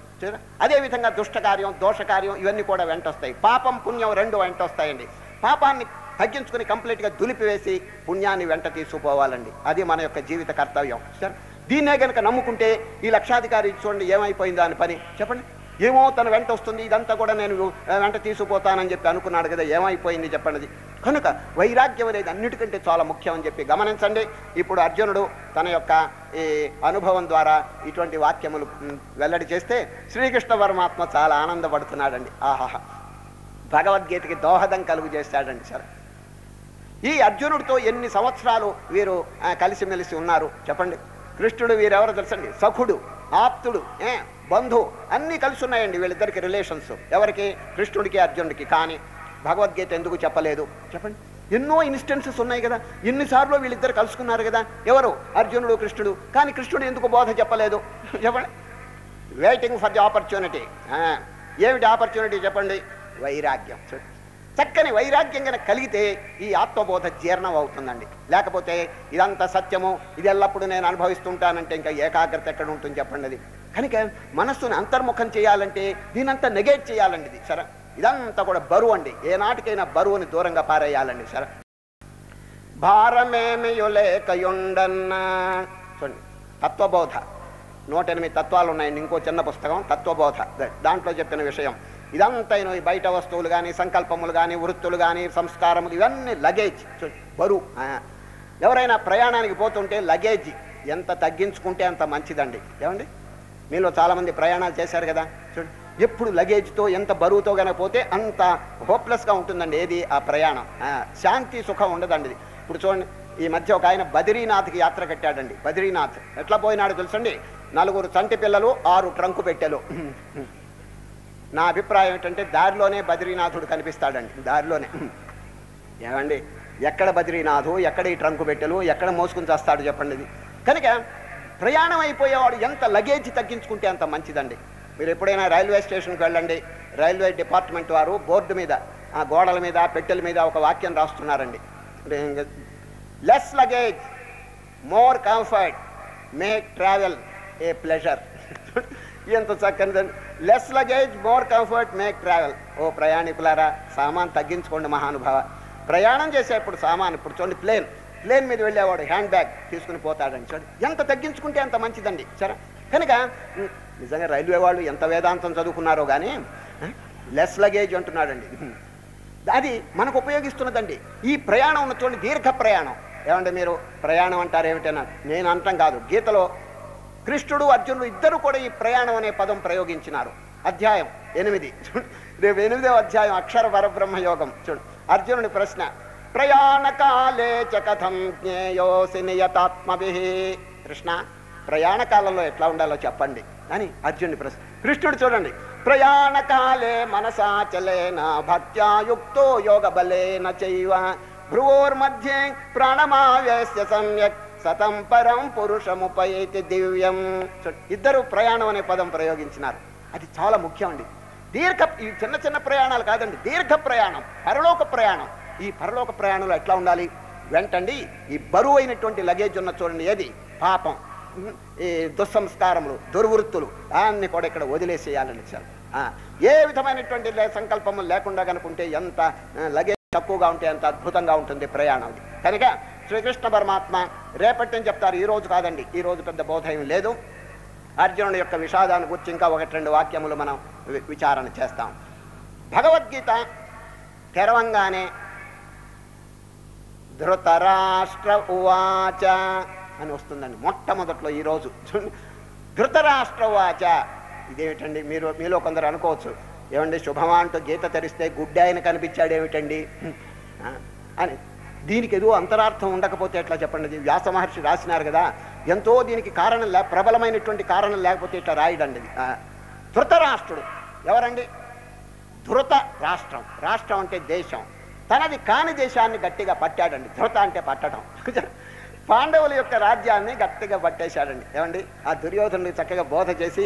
అదేవిధంగా దుష్టకార్యం, దోషకార్యం ఇవన్నీ కూడా వెంట వస్తాయి. పాపం పుణ్యం రెండు వెంట వస్తాయండి. పాపాన్ని తగ్గించుకుని కంప్లీట్గా దులిపివేసి పుణ్యాన్ని వెంట తీసుకుపోవాలండి. అది మన యొక్క జీవిత కర్తవ్యం సార్. దీన్నే కనుక నమ్ముకుంటే ఈ లక్షాధికారి చూడండి ఏమైపోయిందో అని పని చెప్పండి. ఏమో తన వెంట వస్తుంది, ఇదంతా కూడా నేను వెంట తీసుకుపోతానని చెప్పి అనుకున్నాడు కదా, ఏమైపోయింది చెప్పండి. కనుక వైరాగ్యం అనేది అన్నిటికంటే చాలా ముఖ్యం అని చెప్పి గమనించండి. ఇప్పుడు అర్జునుడు తన యొక్క ఈ అనుభవం ద్వారా ఇటువంటి వాక్యములు వెల్లడి చేస్తే శ్రీకృష్ణ పరమాత్మ చాలా ఆనందపడుతున్నాడండి. ఆహాహా, భగవద్గీతకి దోహదం కలుగు చేస్తాడండి సార్. ఈ అర్జునుడితో ఎన్ని సంవత్సరాలు వీరు కలిసిమెలిసి ఉన్నారు చెప్పండి. కృష్ణుడు వీరెవరో తెలుసండి, సఖుడు, ఆప్తుడు, బంధు అన్నీ కలిసి ఉన్నాయండి వీళ్ళిద్దరికి రిలేషన్స్. ఎవరికి? కృష్ణుడికి అర్జునుడికి. కానీ భగవద్గీత ఎందుకు చెప్పలేదు చెప్పండి. ఎన్నో ఇన్స్టెన్సెస్ ఉన్నాయి కదా, ఎన్నిసార్లు వీళ్ళిద్దరు కలుసుకున్నారు కదా, ఎవరు? అర్జునుడు, కృష్ణుడు. కానీ కృష్ణుడు ఎందుకు బోధ చెప్పలేదు చెప్పండి? Waiting for the opportunity. ఏమిటి ఆపర్చునిటీ చెప్పండి? వైరాగ్యం. చక్కని వైరాగ్యం కనుక కలిగితే ఈ ఆత్మబోధ జీర్ణం అవుతుందండి. లేకపోతే ఇదంతా సత్యము, ఇది ఎల్లప్పుడూ నేను అనుభవిస్తుంటానంటే ఇంకా ఏకాగ్రత ఎక్కడ ఉంటుంది చెప్పండి. అది కనుక మనస్సును అంతర్ముఖం చేయాలంటే దీనంతా నెగేట్ చేయాలండి. ఇది సరే, ఇదంతా కూడా బరువు అండి. ఏనాటికైనా బరువుని దూరంగా పారేయాలండి సరే. భారమేమియులేకయుండన్నా చూడండి, తత్వబోధ 108 తత్వాలు ఉన్నాయండి. ఇంకో చిన్న పుస్తకం తత్వబోధ, దాంట్లో చెప్పిన విషయం ఇదంతా. ఈ బయట వస్తువులు కానీ, సంకల్పములు కానీ, వృత్తులు కానీ, సంస్కారములు ఇవన్నీ లగేజ్, బరువు. ఎవరైనా ప్రయాణానికి పోతుంటే లగేజ్ ఎంత తగ్గించుకుంటే అంత మంచిదండి. ఏమండి, మీలో చాలామంది ప్రయాణాలు చేశారు కదా, చూడండి ఎప్పుడు లగేజ్తో ఎంత బరువుతో కనుక పోతే అంత హోప్లెస్గా ఉంటుందండి. ఏది? ఆ ప్రయాణం. శాంతి సుఖం ఉండదండి. ఇప్పుడు చూడండి, ఈ మధ్య ఒక ఆయన బద్రీనాథ్కి యాత్ర కట్టాడండి. బద్రీనాథ్ ఎట్లా పోయినాడు తెలుసండి? 4 చంటి పిల్లలు, 6 ట్రంకు పెట్టెలు. నా అభిప్రాయం ఏంటంటే దారిలోనే బద్రీనాథుడు కనిపిస్తాడండి, దారిలోనే. ఏమండి, ఎక్కడ బద్రీనాథు, ఎక్కడ ఈ ట్రంకు పెట్టెలు, ఎక్కడ మోసుకుని చేస్తాడు చెప్పండి. ఇది కనుక ప్రయాణం అయిపోయేవాడు ఎంత లగేజ్ తగ్గించుకుంటే అంత మంచిదండి. మీరు ఎప్పుడైనా రైల్వే స్టేషన్కి వెళ్ళండి, రైల్వే డిపార్ట్మెంట్ వారు బోర్డు మీద, ఆ గోడల మీద, పెట్టెల మీద ఒక వాక్యం రాస్తున్నారండి. Less luggage more comfort make travel a pleasure. ఎంత చక్కనిదండి. Less luggage more comfort make travel. ఓ ప్రయాణికులారా, సామాన్ తగ్గించుకోండి మహానుభావ. ప్రయాణం చేసేప్పుడు సామాన్, ఇప్పుడు చూడండి ప్లేన్ మీద వెళ్ళేవాడు హ్యాండ్ బ్యాగ్ తీసుకుని పోతాడండి. చూడండి ఎంత తగ్గించుకుంటే అంత మంచిదండి సరే. కనుక నిజంగా రైల్వే వాళ్ళు ఎంత వేదాంతం చదువుకున్నారో కానీ లెస్ లగేజ్ అంటున్నాడండి. అది మనకు ఉపయోగిస్తున్నదండి. ఈ ప్రయాణం ఉన్న చూడండి, దీర్ఘ ప్రయాణం. ఏమంటే మీరు ప్రయాణం అంటారు ఏమిటన్నా, నేను అంటాం కాదు. గీతలో కృష్ణుడు, అర్జునుడు ఇద్దరు కూడా ఈ ప్రయాణం అనే పదం ప్రయోగించినారు. అధ్యాయం 8, రేపు 8వ అధ్యాయం అక్షర పరబ్రహ్మయోగం. చూడు అర్జునుడి ప్రశ్న, ప్రయాణకాలే చ కథం జ్ఞేయోసి నియతాత్మభిః. కృష్ణ, ప్రయాణ కాలంలో ఎట్లా ఉండాలో చెప్పండి అని అర్జునుడి ప్రశ్న. కృష్ణుడు చూడండి, ప్రయాణకాలే మనసాచలేన భక్త్యా యుక్తో యోగ బలేన చైవ భ్రువోర్మధ్యే ప్రాణమావేశ్య సమ్యక్ సతం పరం పురుషముపైతి దివ్యం. ఇద్దరు ప్రయాణం అనే పదం ప్రయోగించినారు. అది చాలా ముఖ్యం అండి. ఈ చిన్న చిన్న ప్రయాణాలు కాదండి, దీర్ఘ ప్రయాణం, పరలోక ప్రయాణం. ఈ పరలోక ప్రయాణంలో ఎట్లా ఉండాలి? వెంటండి ఈ బరువు అయినటువంటి లగేజ్ ఉన్న చూడండి, ఏది? పాపం, ఈ దుస్సంస్కారములు, దుర్వృత్తులు అన్ని కూడా ఇక్కడ వదిలేసేయాలని సార్. ఏ విధమైనటువంటి సంకల్పములు లేకుండా కనుకుంటే ఎంత లగేజ్ తక్కువగా ఉంటే అంత అద్భుతంగా ఉంటుంది ప్రయాణం. కనుక శ్రీకృష్ణ పరమాత్మ రేపటి అని చెప్తారు, ఈ రోజు కాదండి. ఈ రోజు పెద్ద బోధ ఏం లేదు. అర్జునుడి యొక్క విషాదాన్ని గురించి ఇంకా 1-2 వాక్యములు మనం విచారణ చేస్తాం. భగవద్గీత తెరవంగానే ధృతరాష్ట్ర ఉవాచ అని వస్తుందండి మొట్టమొదట్లో. ఈరోజు ధృతరాష్ట్ర ఉవాచ ఇదేమిటండి? మీలో కొందరు అనుకోవచ్చు, ఏమండి శుభమా అంటూ గీత తెరిస్తే గుడ్డి ఆయన కనిపించాడు ఏమిటండి అని. దీనికి ఏదో అంతరార్థం ఉండకపోతే ఎట్లా చెప్పండి? వ్యాస మహర్షి రాసినారు కదా, ఎంతో దీనికి కారణం ప్రబలమైనటువంటి కారణం లేకపోతే ఇట్లా రాయడండి. ధృతరాష్ట్రుడు ఎవరండి? ధృత రాష్ట్రం, రాష్ట్రం అంటే దేశం. తనది కాని దేశాన్ని గట్టిగా పట్టాడండి. ధృత అంటే పట్టడం. పాండవుల యొక్క రాజ్యాన్ని గట్టిగా పట్టేశాడండి. ఏమండి, ఆ దుర్యోధనుడు చక్కగా బోధ చేసి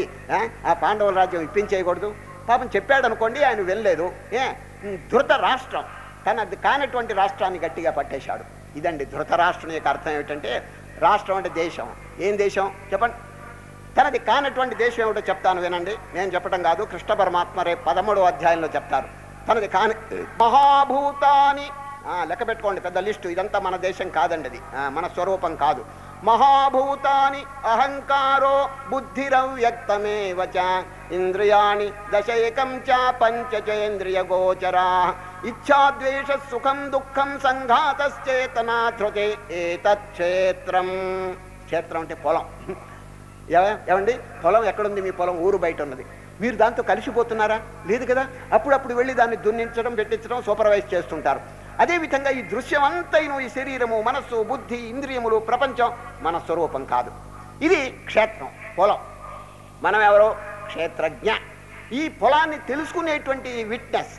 ఆ పాండవుల రాజ్యం ఇప్పించేయకూడదు పాపం చెప్పాడు అనుకోండి, ఆయన వెళ్ళలేదు. ధృత రాష్ట్రం తనది కానటువంటి రాష్ట్రాన్ని గట్టిగా పట్టేశాడు. ఇదండి ధృతరాష్ట్రం యొక్క అర్థం ఏమిటంటే, రాష్ట్రం అంటే దేశం. ఏం దేశం చెప్పండి? తనది కానటువంటి దేశం ఏమిటో చెప్తాను వినండి. నేను చెప్పడం కాదు, కృష్ణ పరమాత్మ రేపు 13వ అధ్యాయంలో చెప్తారు. తనది కాని మహాభూతాని, లెక్క పెట్టుకోండి, పెద్ద లిస్టు. ఇదంతా మన దేశం కాదండి, అది మన స్వరూపం కాదు. మహాభూతాని అహంకారో బుద్ధిరవ్యక్తమేవ చ ఇంద్రియాణి దశైకం చ పంచచేంద్రియ గోచరా ఇచ్ఛాద్వేష సుఖం దుఃఖం సంఘాతశ్చేతనా ధృతే ఏతత్ క్షేత్రం. క్షేత్రం అంటే పొలం. ఏమండి, పొలం ఎక్కడుంది? మీ పొలం ఊరు బయట ఉన్నది. మీరు దాంతో కలిసిపోతున్నారా? లేదు కదా. అప్పుడప్పుడు వెళ్ళి దాన్ని దున్నించడం, పెట్టించడం, సూపర్వైజ్ చేస్తుంటారు. అదేవిధంగా ఈ దృశ్యం అంతైను, ఈ శరీరము, మనస్సు, బుద్ధి, ఇంద్రియములు, ప్రపంచం మన స్వరూపం కాదు. ఇది క్షేత్రం, పొలం. మనం ఎవరో క్షేత్రజ్ఞ. ఈ పొలాన్ని తెలుసుకునేటువంటి విట్నెస్.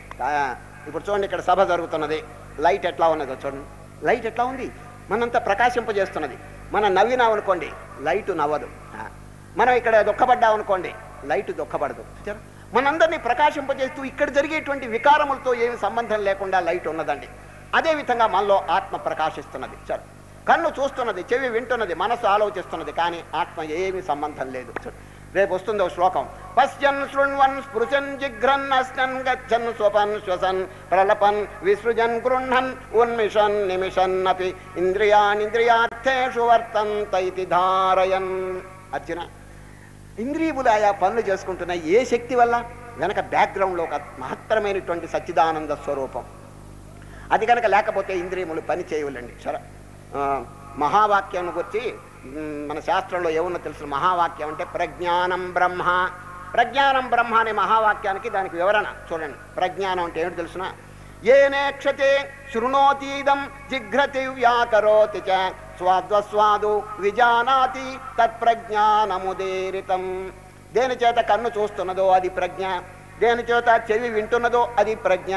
ఇప్పుడు చూడండి, ఇక్కడ సభ జరుగుతున్నది. లైట్ ఎట్లా ఉన్నదో చూడండి. లైట్ ఎట్లా ఉంది? మనంతా ప్రకాశింపజేస్తున్నది. మనం నవ్వినామనుకోండి, లైటు నవ్వదు. మనం ఇక్కడ దుఃఖపడ్డామనుకోండి, లైటు దుఃఖపడదు. మనందరినీ ప్రకాశింపజేస్తూ ఇక్కడ జరిగేటువంటి వికారములతో ఏమి సంబంధం లేకుండా లైట్ ఉన్నదండి. అదేవిధంగా మనలో ఆత్మ ప్రకాశిస్తున్నది. సరే, కన్ను చూస్తున్నది, చెవి వింటున్నది, మనసు ఆలోచిస్తున్నది, కానీ ఆత్మ ఏమి సంబంధం లేదు. రేపు వస్తుందో శ్లోకం. పశ్యన్ శృణ్వన్ స్పృశన్ జిఘ్రన్ అస్నన్ గచ్చన్ స్వపన్ శ్వసన్ ప్రలపన్ విసృజన్ గృహన్ ఉన్మిషన్ నిమిషన్ అపి ఇంద్రియాణింద్రియార్థేషు వర్తంత ఇతి ధారయన్. అర్జున, ఇంద్రియములు ఆయా పనులు చేసుకుంటున్నాయి. ఏ శక్తి వల్ల? వెనక బ్యాక్గ్రౌండ్లో ఒక మహత్తరమైనటువంటి సచ్చిదానంద స్వరూపం. అది కనుక లేకపోతే ఇంద్రియములు పని చేయవులండి. సరే, మహావాక్యం గురించి మన శాస్త్రంలో ఏమున్నా తెలుసు? మహావాక్యం అంటే ప్రజ్ఞానం బ్రహ్మ. ప్రజ్ఞానం బ్రహ్మ అనే మహావాక్యానికి దానికి వివరణ చూడండి. ప్రజ్ఞానం అంటే ఏమిటి తెలుసునా? ఏనేక్షతే శృణోతీదం జిఘ్రతి వ్యాకరోతి చ స్వాద్వస్వాదు విజానాతి తత్ప్రజ్ఞానముదీరితం. దేని చేత కన్ను చూస్తున్నదో అది ప్రజ్ఞ, దేని చేత చెవి వింటున్నదో అది ప్రజ్ఞ.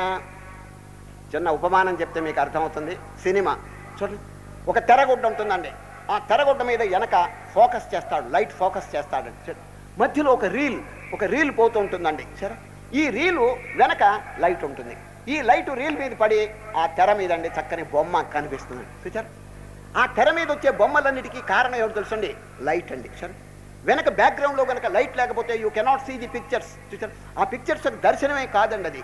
చిన్న ఉపమానం చెప్తే మీకు అర్థమవుతుంది. సినిమా చూడండి, ఒక తెరగుడ్డ ఉంటుందండి. ఆ తెరగుడ్డ మీద వెనక ఫోకస్ చేస్తాడు, లైట్ ఫోకస్ చేస్తాడు. మధ్యలో ఒక రీల్ పోతూ ఉంటుందండి. సరే, ఈ రీలు వెనక లైట్ ఉంటుంది. ఈ లైట్ రీల్ మీద పడి ఆ తెర మీద అండి చక్కని బొమ్మ కనిపిస్తుంది. చూచారు? ఆ తెర మీద వచ్చే బొమ్మలన్నిటికీ కారణం ఏమిటి తెలుసండి? లైట్ అండి. సరే, వెనక బ్యాక్గ్రౌండ్లో కనుక లైట్ లేకపోతే you cannot see the pictures. చూచారు? ఆ పిక్చర్స్ దర్శనమే కాదండి అది.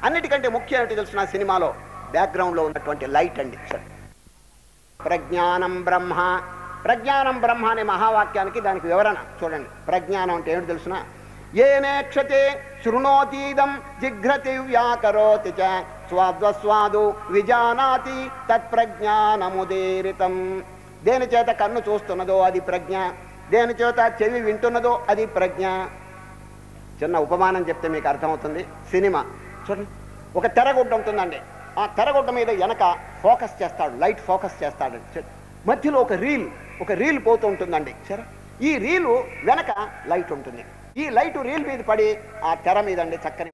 అన్నిటికంటే ముఖ్యం ఏమిటి తెలుసిన? సినిమాలో బ్యాక్గ్రౌండ్లో ఉన్నటువంటి లైట్ అండి. సరే, ప్రజ్ఞానం బ్రహ్మ. ప్రజ్ఞానం బ్రహ్మ అనే మహావాక్యానికి దానికి వివరణ చూడండి. ప్రజ్ఞానం అంటే ఏమిటి తెలుసునా? ఏనేక్షతే శృణోతీదం జిఘ్రతి వ్యాకరోతి చ స్వాద్వస్వాదు విజానాతి తత్ప్రజ్ఞానముదీరితం. దేని చేత కన్ను చూస్తున్నదో అది ప్రజ్ఞ, దేని చేత చెవి వింటున్నదో అది ప్రజ్ఞ. చిన్న ఉపమానం చెప్తే మీకు అర్థమవుతుంది. సినిమా చూడండి, ఒక తెరగుడ్డ ఉంటుందండి. ఆ తెరగుడ్డ మీద వెనక ఫోకస్ చేస్తాడు, లైట్ ఫోకస్ చేస్తాడు. మధ్యలో ఒక రీల్ పోతూ ఉంటుందండి. సరే, ఈ రీలు వెనక లైట్ ఉంటుంది. ఈ లైట్ రీల్ మీద పడి ఆ తెర మీద అండి చక్కని